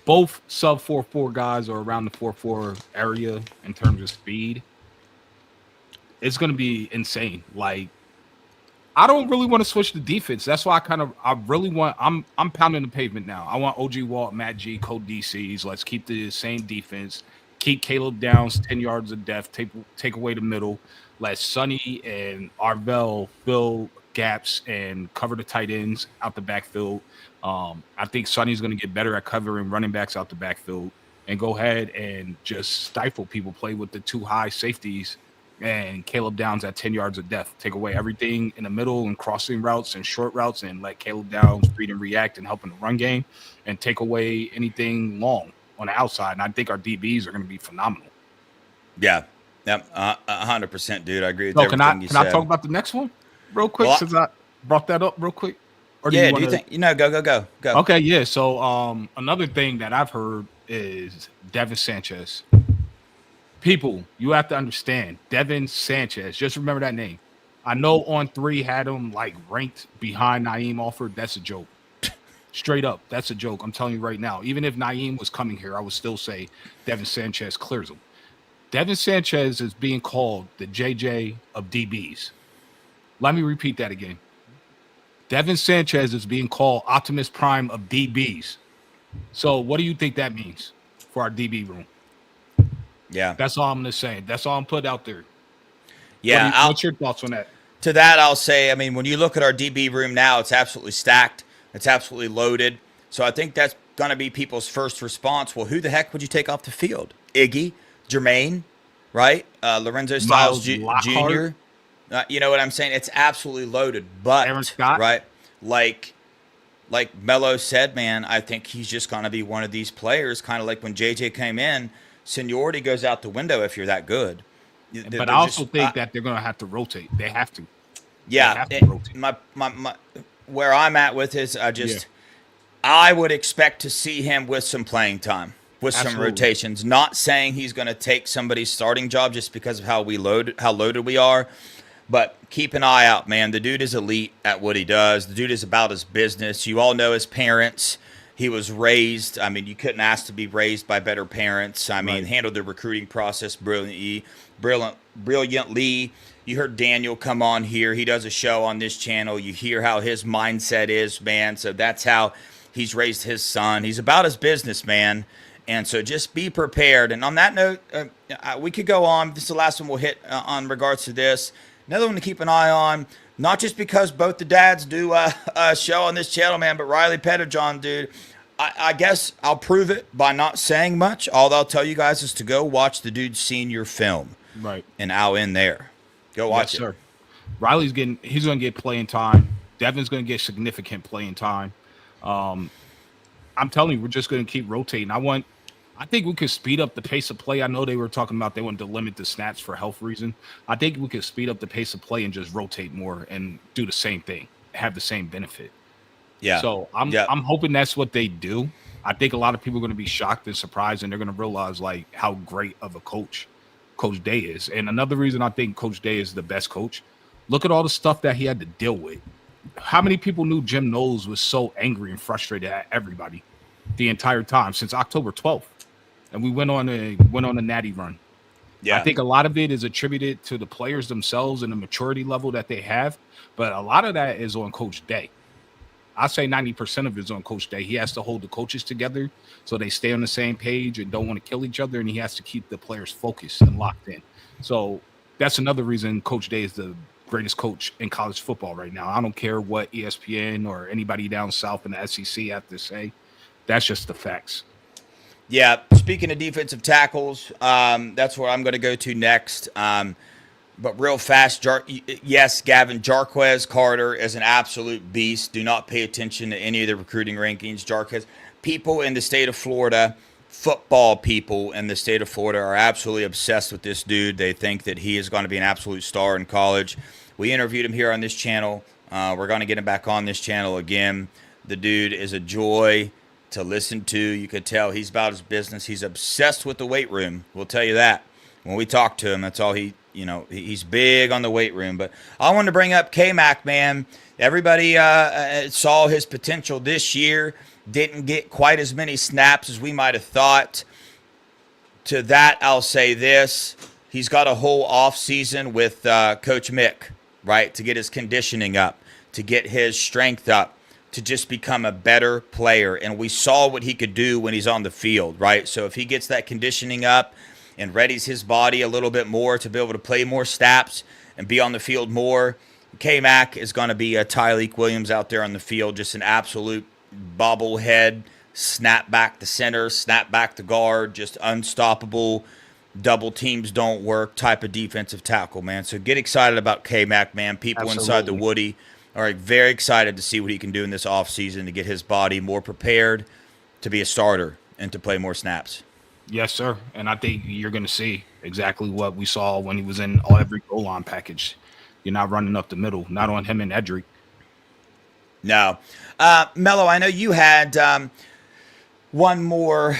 Both sub 4.4 guys are around the 4.4 area in terms of speed. It's going to be insane. Like, I don't really want to switch the defense. That's why I'm pounding the pavement now. I want OG Walt, Matt G, Code DCs. Let's keep the same defense. Keep Caleb Downs 10 yards of depth. Take away the middle. Let Sonny and Arvell fill gaps and cover the tight ends out the backfield. I think Sonny's going to get better at covering running backs out the backfield and go ahead and just stifle people, play with the 2 high safeties and Caleb Downs at 10 yards of depth. Take away everything in the middle and crossing routes and short routes and let Caleb Downs read and react and help in the run game and take away anything long on the outside. And I think our DBs are going to be phenomenal. Yeah. Yep. 100%, dude. I agree with everything you said. Can I talk about the next one real quick since I brought that up real quick? Or do you think, go. Okay, yeah. So another thing that I've heard is Devin Sanchez. People, you have to understand, Devin Sanchez, just remember that name. I know On3 had him like ranked behind Naeem Alford. That's a joke. Straight up, that's a joke. I'm telling you right now. Even if Naeem was coming here, I would still say Devin Sanchez clears him. Devin Sanchez is being called the JJ of DBs. Let me repeat that again. Devin Sanchez is being called Optimus Prime of DBs. So what do you think that means for our DB room? Yeah. That's all I'm going to say. That's all I'm putting out there. Yeah. What's your thoughts on that? To that, I'll say, I mean, when you look at our DB room now, it's absolutely stacked. It's absolutely loaded. So I think that's going to be people's first response. Well, who the heck would you take off the field? Iggy, Jermaine, right? Lorenzo Styles Jr. You know what I'm saying? It's absolutely loaded. But, Aaron Scott. Right? Like Melo said, man, I think he's just going to be one of these players, kind of like when JJ came in. Seniority goes out the window if you're that good. But I also think that they're going to have to rotate. They have to. Yeah. My where I'm at with is I would expect to see him with some playing time, with some rotations. Not saying he's going to take somebody's starting job just because of how loaded we are. But keep an eye out, man. The dude is elite at what he does. The dude is about his business. You all know his parents. He was raised. I mean, you couldn't ask to be raised by better parents. I mean, handled the recruiting process brilliantly. You heard Daniel come on here. He does a show on this channel. You hear how his mindset is, man. So that's how he's raised his son. He's about his business, man. And so just be prepared. And on that note, we could go on. This is the last one we'll hit on regards to this. Another one to keep an eye on. Not just because both the dads do a show on this channel, man, but Riley Pettijohn, dude. I guess I'll prove it by not saying much. All I'll tell you guys is to go watch the dude's senior film. Right. And I'll end there. Go watch it. Sir. Riley's he's going to get playing time. Devin's going to get significant playing time. I'm telling you, we're just going to keep rotating. I think we could speed up the pace of play. I know they were talking about they wanted to limit the snaps for health reason. I think we could speed up the pace of play and just rotate more and do the same thing, have the same benefit. Yeah. So I'm hoping that's what they do. I think a lot of people are going to be shocked and surprised, and they're going to realize like how great of a coach Coach Day is. And another reason I think Coach Day is the best coach, look at all the stuff that he had to deal with. How many people knew Jim Knowles was so angry and frustrated at everybody the entire time since October 12th? And we went on a natty run. Yeah. I think a lot of it is attributed to the players themselves and the maturity level that they have, but a lot of that is on Coach Day. I say 90% of it is on Coach Day. He has to hold the coaches together so they stay on the same page and don't want to kill each other, and he has to keep the players focused and locked in. So that's another reason Coach Day is the greatest coach in college football right now. I don't care what ESPN or anybody down south in the SEC have to say. That's just the facts. Yeah, speaking of defensive tackles, that's where I'm going to go to next. But real fast, yes, Gavin, Jarquez Carter is an absolute beast. Do not pay attention to any of the recruiting rankings. Jarquez, people in the state of Florida, football people in the state of Florida are absolutely obsessed with this dude. They think that he is going to be an absolute star in college. We interviewed him here on this channel. We're going to get him back on this channel again. The dude is a joy to listen to. You could tell he's about his business. He's obsessed with the weight room. We'll tell you that. When we talk to him, that's all he's big on the weight room. But I wanted to bring up K-Mac, man. Everybody saw his potential this year. Didn't get quite as many snaps as we might have thought. To that, I'll say this. He's got a whole off season with Coach Mick, right, to get his conditioning up, to get his strength up, to just become a better player. And we saw what he could do when he's on the field, right? So if he gets that conditioning up and readies his body a little bit more to be able to play more snaps and be on the field more, K-Mac is going to be a Tyleik Williams out there on the field, just an absolute bobblehead, snap back to center, snap back to guard, just unstoppable, double teams don't work type of defensive tackle, man. So get excited about K-Mac, man. People inside the Woody are very excited to see what he can do in this offseason to get his body more prepared to be a starter and to play more snaps. Yes, sir. And I think you're going to see exactly what we saw when he was in every goal line package. You're not running up the middle, not on him and Edric. No. Mello, I know you had one more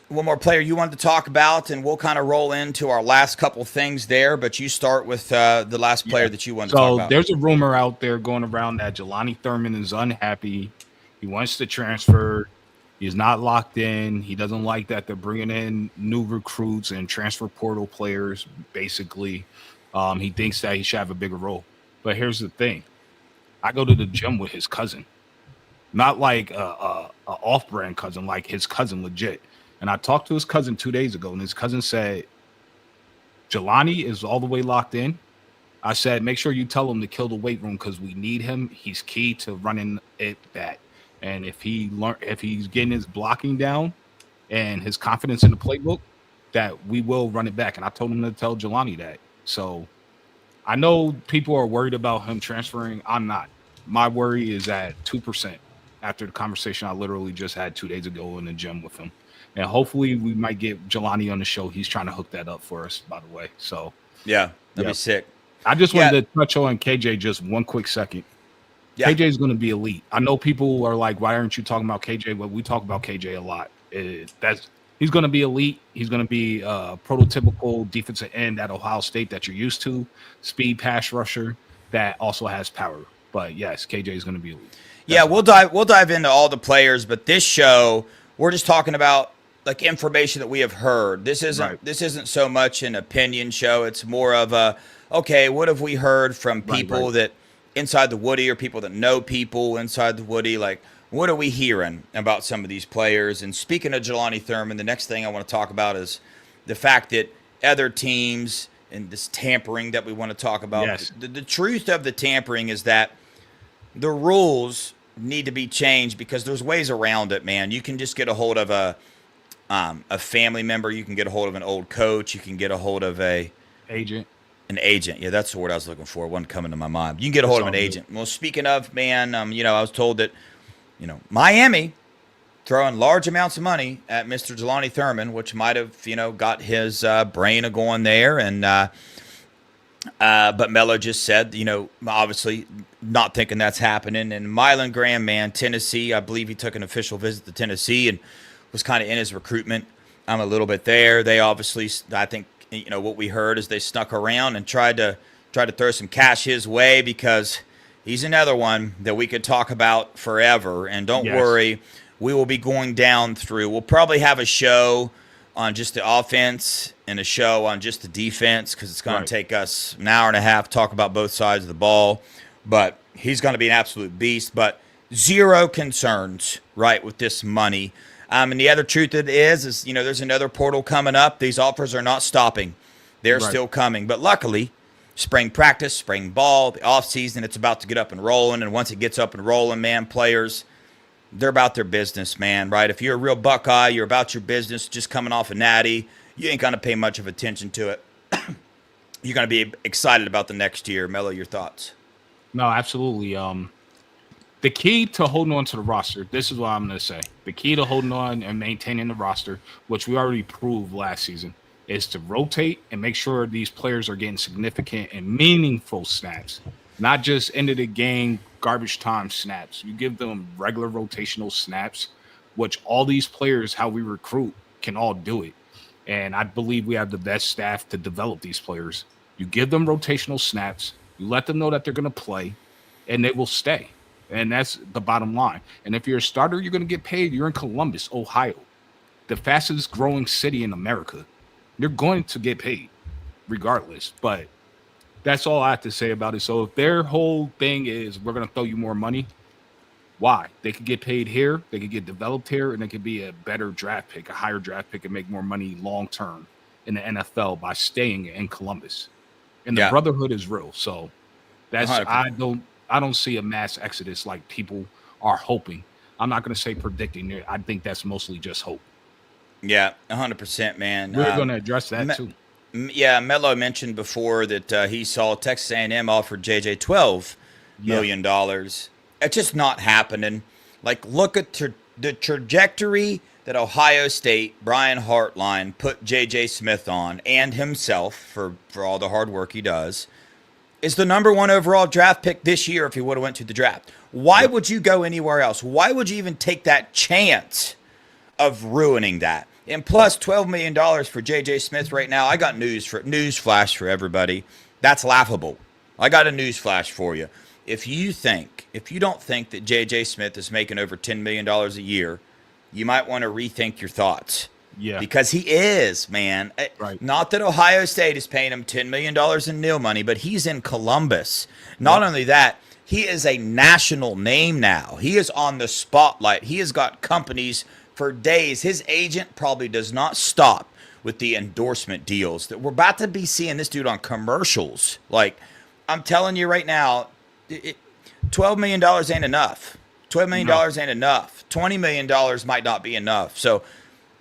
one more player you wanted to talk about, and we'll kind of roll into our last couple things there, but you start with the last player that you wanted to talk about. So there's a rumor out there going around that Jelani Thurman is unhappy. He wants to transfer. He's not locked in. He doesn't like that they're bringing in new recruits and transfer portal players, basically. He thinks that he should have a bigger role. But here's the thing. I go to the gym with his cousin. Not like a off-brand cousin, like his cousin legit. And I talked to his cousin 2 days ago, and his cousin said, Jelani is all the way locked in. I said, make sure you tell him to kill the weight room because we need him. He's key to running it back. And if he's getting his blocking down and his confidence in the playbook, that we will run it back. And I told him to tell Jelani that. So I know people are worried about him transferring. I'm not. My worry is at 2% after the conversation I literally just had 2 days ago in the gym with him. And hopefully we might get Jelani on the show. He's trying to hook that up for us, by the way. So yeah, that'd be sick. I just wanted to touch on KJ just one quick second. Yeah. KJ is going to be elite. I know people are like, why aren't you talking about KJ? But we talk about KJ a lot. He's going to be elite. He's going to be a prototypical defensive end at Ohio State that you're used to. Speed pass rusher that also has power. But yes, KJ is going to be elite. Yeah, we'll dive into all the players, but this show we're just talking about like information that we have heard. This isn't so much an opinion show. It's more of a what have we heard from people that inside the Woody or people that know people inside the Woody, like what are we hearing about some of these players? And speaking of Jelani Thurman, the next thing I want to talk about is the fact that other teams and this tampering that we want to talk about. Yes. The truth of the tampering is that the rules need to be changed because there's ways around it, man. You can just get a hold of a family member. You can get a hold of an old coach. You can get a hold of an agent. Yeah, that's the word I was looking for. It wasn't coming to my mind. You can get a hold of an agent. Well, speaking of, man, I was told that, Miami throwing large amounts of money at Mr. Jelani Thurman, which might have, got his brain going there. And but Mello just said, obviously not thinking that's happening. And Mylan Graham, man, Tennessee, I believe he took an official visit to Tennessee and was kind of in his recruitment. I'm a little bit there. They obviously, I think, what we heard is they snuck around and tried to throw some cash his way because he's another one that we could talk about forever. And don't worry, we will be going down through. We'll probably have a show on just the offense and a show on just the defense because it's going to take us an hour and a half to talk about both sides of the ball. But he's going to be an absolute beast. But zero concerns, with this money. And the other truth it is, there's another portal coming up. These offers are not stopping. They're still coming. But luckily, spring practice, spring ball, the offseason, it's about to get up and rolling. And once it gets up and rolling, man, players, they're about their business, man, right? If you're a real Buckeye, you're about your business, just coming off a natty, you ain't going to pay much of attention to it. You're going to be excited about the next year. Mello, your thoughts? No, absolutely. The key to holding on to the roster, this is what I'm going to say. The key to holding on and maintaining the roster, which we already proved last season, is to rotate and make sure these players are getting significant and meaningful snaps, not just end of the game, garbage time snaps. You give them regular rotational snaps, which all these players, how we recruit, can all do it. And I believe we have the best staff to develop these players. You give them rotational snaps, you let them know that they're going to play, and they will stay. And that's the bottom line. And if you're a starter, you're going to get paid. You're in Columbus, Ohio, the fastest growing city in America. You're going to get paid regardless. But that's all I have to say about it. So if their whole thing is we're going to throw you more money, why? They could get paid here, they could get developed here, and they could be a better draft pick, a higher draft pick, and make more money long term in the NFL by staying in Columbus. And the brotherhood is real. So That's 100%. I don't see a mass exodus like people are hoping. I'm not going to say predicting it. I think that's mostly just hope. Yeah, 100%, man. We're going to address that too. Yeah, Melo mentioned before that he saw Texas A&M offer JJ $12 million. It's just not happening. Like, look at the trajectory that Ohio State, Brian Hartline, put JJ Smith on, and himself for all the hard work he does, is the number 1 overall draft pick this year if he would have went to the draft. Why would you go anywhere else? Why would you even take that chance of ruining that? And plus $12 million for JJ Smith right now. I got news flash for everybody. That's laughable. I got a news flash for you. If you don't think that JJ Smith is making over $10 million a year, you might want to rethink your thoughts. Yeah. Because he is, man. Right. Not that Ohio State is paying him $10 million in nil money, but he's in Columbus. Not only that, he is a national name now. He is on the spotlight. He has got companies for days. His agent probably does not stop with the endorsement deals. That we're about to be seeing this dude on commercials. Like, I'm telling you right now, $12 million ain't enough. $12 million ain't enough. $20 million might not be enough. So,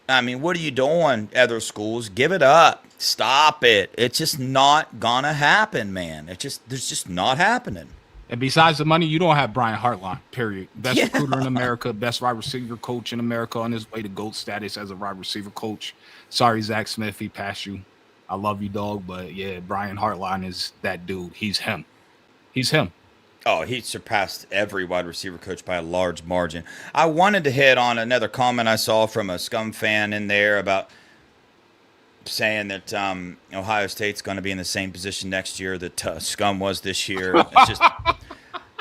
I mean, what are you doing, other schools? Give it up. Stop it. It's just not going to happen, man. There's just not happening. And besides the money, you don't have Brian Hartline, period. Best recruiter in America, best wide receiver coach in America, on his way to GOAT status as a wide receiver coach. Sorry, Zach Smith, he passed you. I love you, dog. But, yeah, Brian Hartline is that dude. He's him. He's him. Oh, he surpassed every wide receiver coach by a large margin. I wanted to hit on another comment I saw from a Scum fan in there about saying that Ohio State's going to be in the same position next year that Scum was this year. It's just,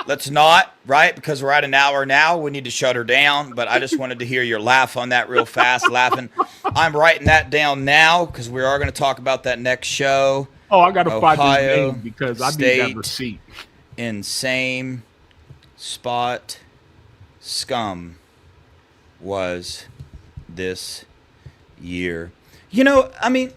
let's not, right? Because we're at an hour now. We need to shut her down. But I just wanted to hear your laugh on that real fast, laughing. I'm writing that down now because we are going to talk about that next show. Oh, I got to find his name because I need that receipt. In same spot Scum was this year. You know, I mean,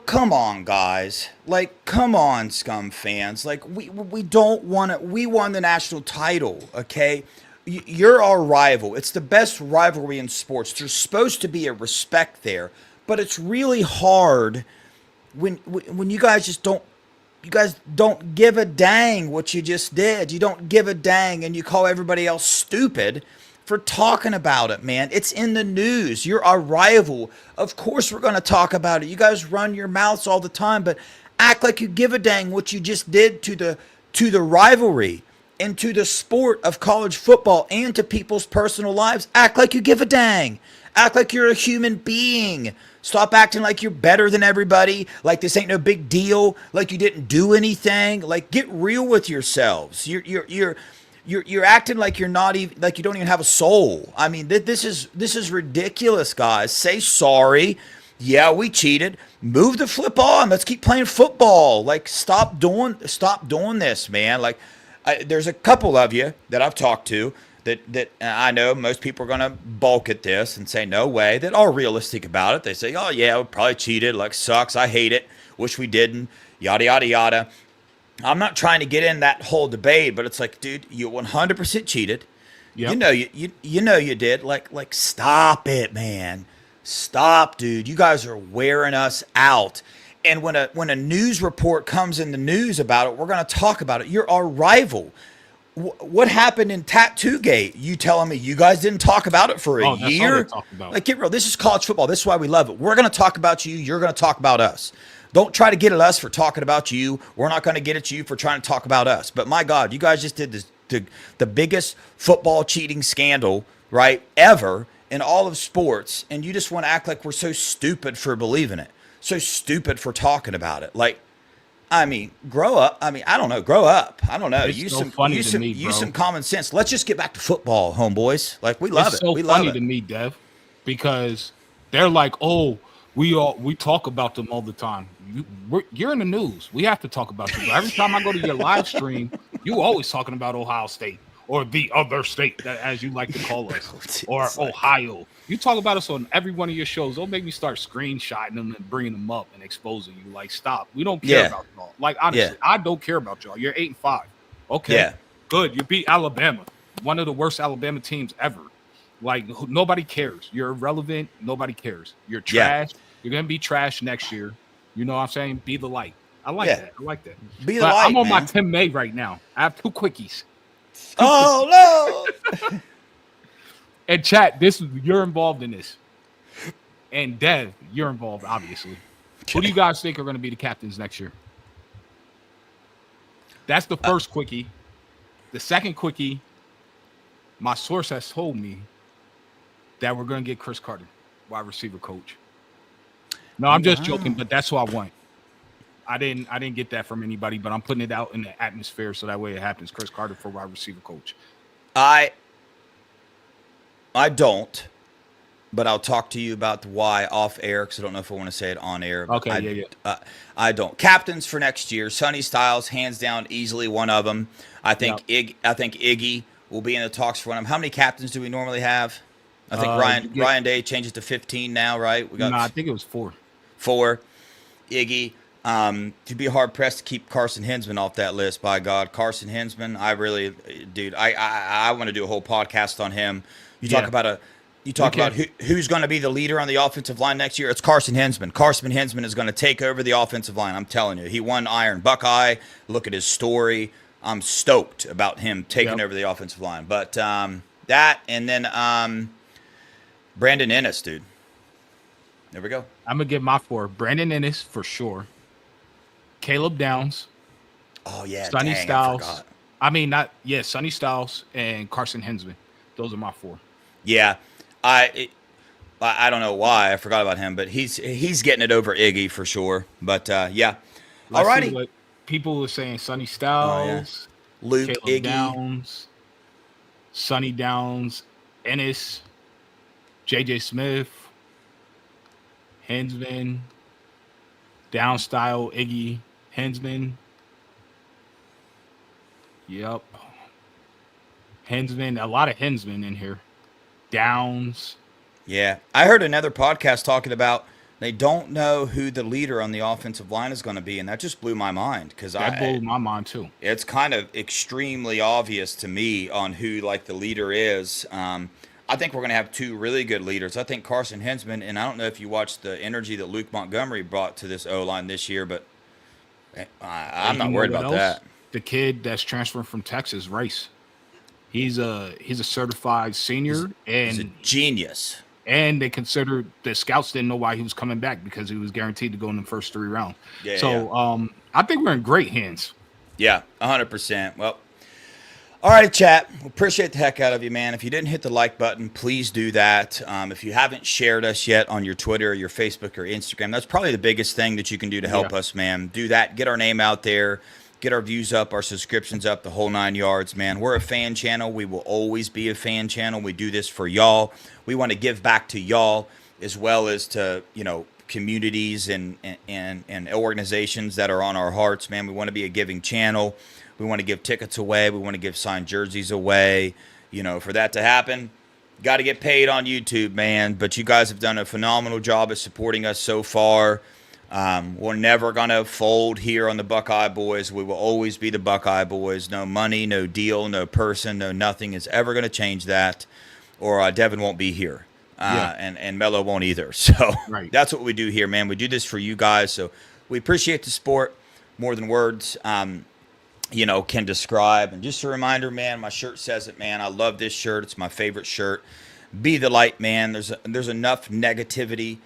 come on, guys. Like, come on, Scum fans. Like, we don't want to. We won the national title, okay? You're our rival. It's the best rivalry in sports. There's supposed to be a respect there, but it's really hard when you guys just don't. You guys don't give a dang what you just did. You don't give a dang, and you call everybody else stupid for talking about it, man. It's in the news. You're our rival. Of course we're going to talk about it. You guys run your mouths all the time, but act like you give a dang what you just did to the rivalry and to the sport of college football and to people's personal lives. Act like you give a dang. Act like you're a human being. Stop acting like you're better than everybody, like this ain't no big deal, like you didn't do anything. Like, get real with yourselves. You're acting like you're not even, like you don't even have a soul. I mean, this is ridiculous, guys. Say sorry. Yeah, we cheated. Move the flip on. Let's keep playing football. Like, stop doing this, man. Like, there's a couple of you that I've talked to that I know most people are going to balk at this and say, no way, that are realistic about it. They say, oh, yeah, we probably cheated. Like, sucks. I hate it. Wish we didn't. Yada, yada, yada. I'm not trying to get in that whole debate, but it's like, dude, you 100% cheated. Yep. You know you did. Like, stop it, man. Stop, dude. You guys are wearing us out. And when a news report comes in the news about it, we're going to talk about it. You're our rival. What happened in Tattoo-Gate? You telling me you guys didn't talk about it for a year? Like, get real. This is college football. This is why we love it. We're going to talk about you. You're going to talk about us. Don't try to get at us for talking about you. We're not going to get at you for trying to talk about us. But my God, you guys just did this, the biggest football cheating scandal, right, ever in all of sports. And you just want to act like we're so stupid for believing it. So stupid for talking about it. Like, I mean, grow up. I mean, I don't know. Grow up. I don't know. Use some common sense. Let's just get back to football, homeboys. Like, we love it. We love it. It's so funny to me, Dev, because they're like, oh, we talk about them all the time. You're in the news. We have to talk about you. Every time I go to your live stream, you always talking about Ohio State or the other state, that, as you like to call us, or Ohio. You talk about us on every one of your shows. Don't make me start screenshotting them and bringing them up and exposing you. Like, stop. We don't care about y'all. Like, honestly, I don't care about y'all. You're 8-5. Okay, good. You beat Alabama, one of the worst Alabama teams ever. Like, nobody cares. You're irrelevant. Nobody cares. You're trash. You're gonna be trash next year. You know what I'm saying? Be the light. I like that. I like that. Be the light. I'm on my Tim May right now. I have 2 quickies. Oh no! And chat, you're involved in this. And Dev, you're involved, obviously. Who do you guys think are going to be the captains next year? That's the first quickie. The second quickie, my source has told me that we're going to get Chris Carter, wide receiver coach. No, I'm just joking, but that's who I want. I didn't get that from anybody, but I'm putting it out in the atmosphere so that way it happens. Chris Carter for wide receiver coach. I don't, but I'll talk to you about the why off air because I don't know if I want to say it on air. Okay, I don't. Captains for next year: Sonny Styles, hands down, easily one of them. I think Iggy will be in the talks for one of them. How many captains do we normally have? I think Ryan Day changes to 15 now, right? I think it was 4. 4. Iggy. To be hard pressed to keep Carson Hinsman off that list. By God, Carson Hinsman, I want to do a whole podcast on him. You talk about who's going to be the leader on the offensive line next year. It's Carson Hinsman. Carson Hinsman is going to take over the offensive line. I'm telling you, he won Iron Buckeye. Look at his story. I'm stoked about him taking over the offensive line. But that and then Brandon Ennis, dude. There we go. I'm gonna give my 4. Brandon Ennis for sure. Caleb Downs. Oh yeah, Sonny Styles. Sonny Styles and Carson Hinsman. Those are my 4. Yeah, I don't know why I forgot about him, but he's getting it over Iggy for sure. But yeah, alrighty. People were saying Sonny Styles, Luke, Caleb Iggy, Downs, Sonny Downs, Ennis, JJ Smith, Hinsman, Down Style, Iggy, Hinsman. Yep. Hinsman, a lot of Hinsman in here. Downs. Yeah. I heard another podcast talking about they don't know who the leader on the offensive line is going to be, and that just blew my mind because that blew my mind too. It's kind of extremely obvious to me on who like the leader is. I think we're going to have 2 really good leaders. I think Carson Hinsman, and I don't know if you watched the energy that Luke Montgomery brought to this O-line this year, but I'm not worried about that. The kid that's transferring from Texas, Rice. He's a certified senior, he's a genius. And they considered the scouts didn't know why he was coming back because he was guaranteed to go in the first 3 rounds. I think we're in great hands. Yeah, 100%. Well, all right, chat. We appreciate the heck out of you, man. If you didn't hit the like button, please do that. If you haven't shared us yet on your Twitter, or your Facebook, or Instagram, that's probably the biggest thing that you can do to help us, man. Do that. Get our name out there. Get our views up, our subscriptions up, the whole 9 yards, man. We're a fan channel. We will always be a fan channel. We do this for y'all. We want to give back to y'all as well as to, communities and organizations that are on our hearts, man. We want to be a giving channel. We want to give tickets away. We want to give signed jerseys away. For that to happen, got to get paid on YouTube, man. But you guys have done a phenomenal job of supporting us so far. We're never going to fold here on the Buckeye Boys. We will always be the Buckeye Boys. No money, no deal, no person, no nothing is ever going to change that. Or Devin won't be here. And Mello won't either. So That's what we do here, man. We do this for you guys. So we appreciate the support more than words. Can describe. And just a reminder, man, my shirt says it, man. I love this shirt. It's my favorite shirt. Be the light, man. There's enough negativity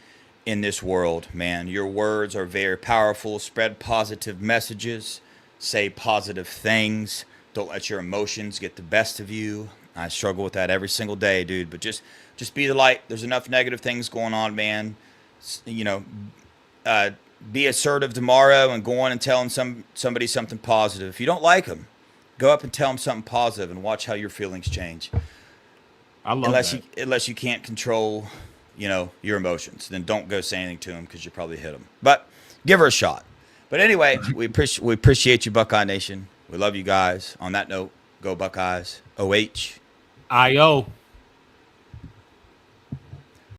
in this world, man. Your words are very powerful. Spread positive messages. Say positive things. Don't let your emotions get the best of you. I struggle with that every single day, dude. But just be the light. There's enough negative things going on, man. Be assertive tomorrow and go on and tell somebody something positive. If you don't like them, go up and tell them something positive and watch how your feelings change. I love that. Unless you can't control, your emotions, then don't go say anything to them because you probably hit them. But give her a shot. But anyway, we appreciate you, Buckeye Nation. We love you guys. On that note, Go Buckeyes. OH. IO.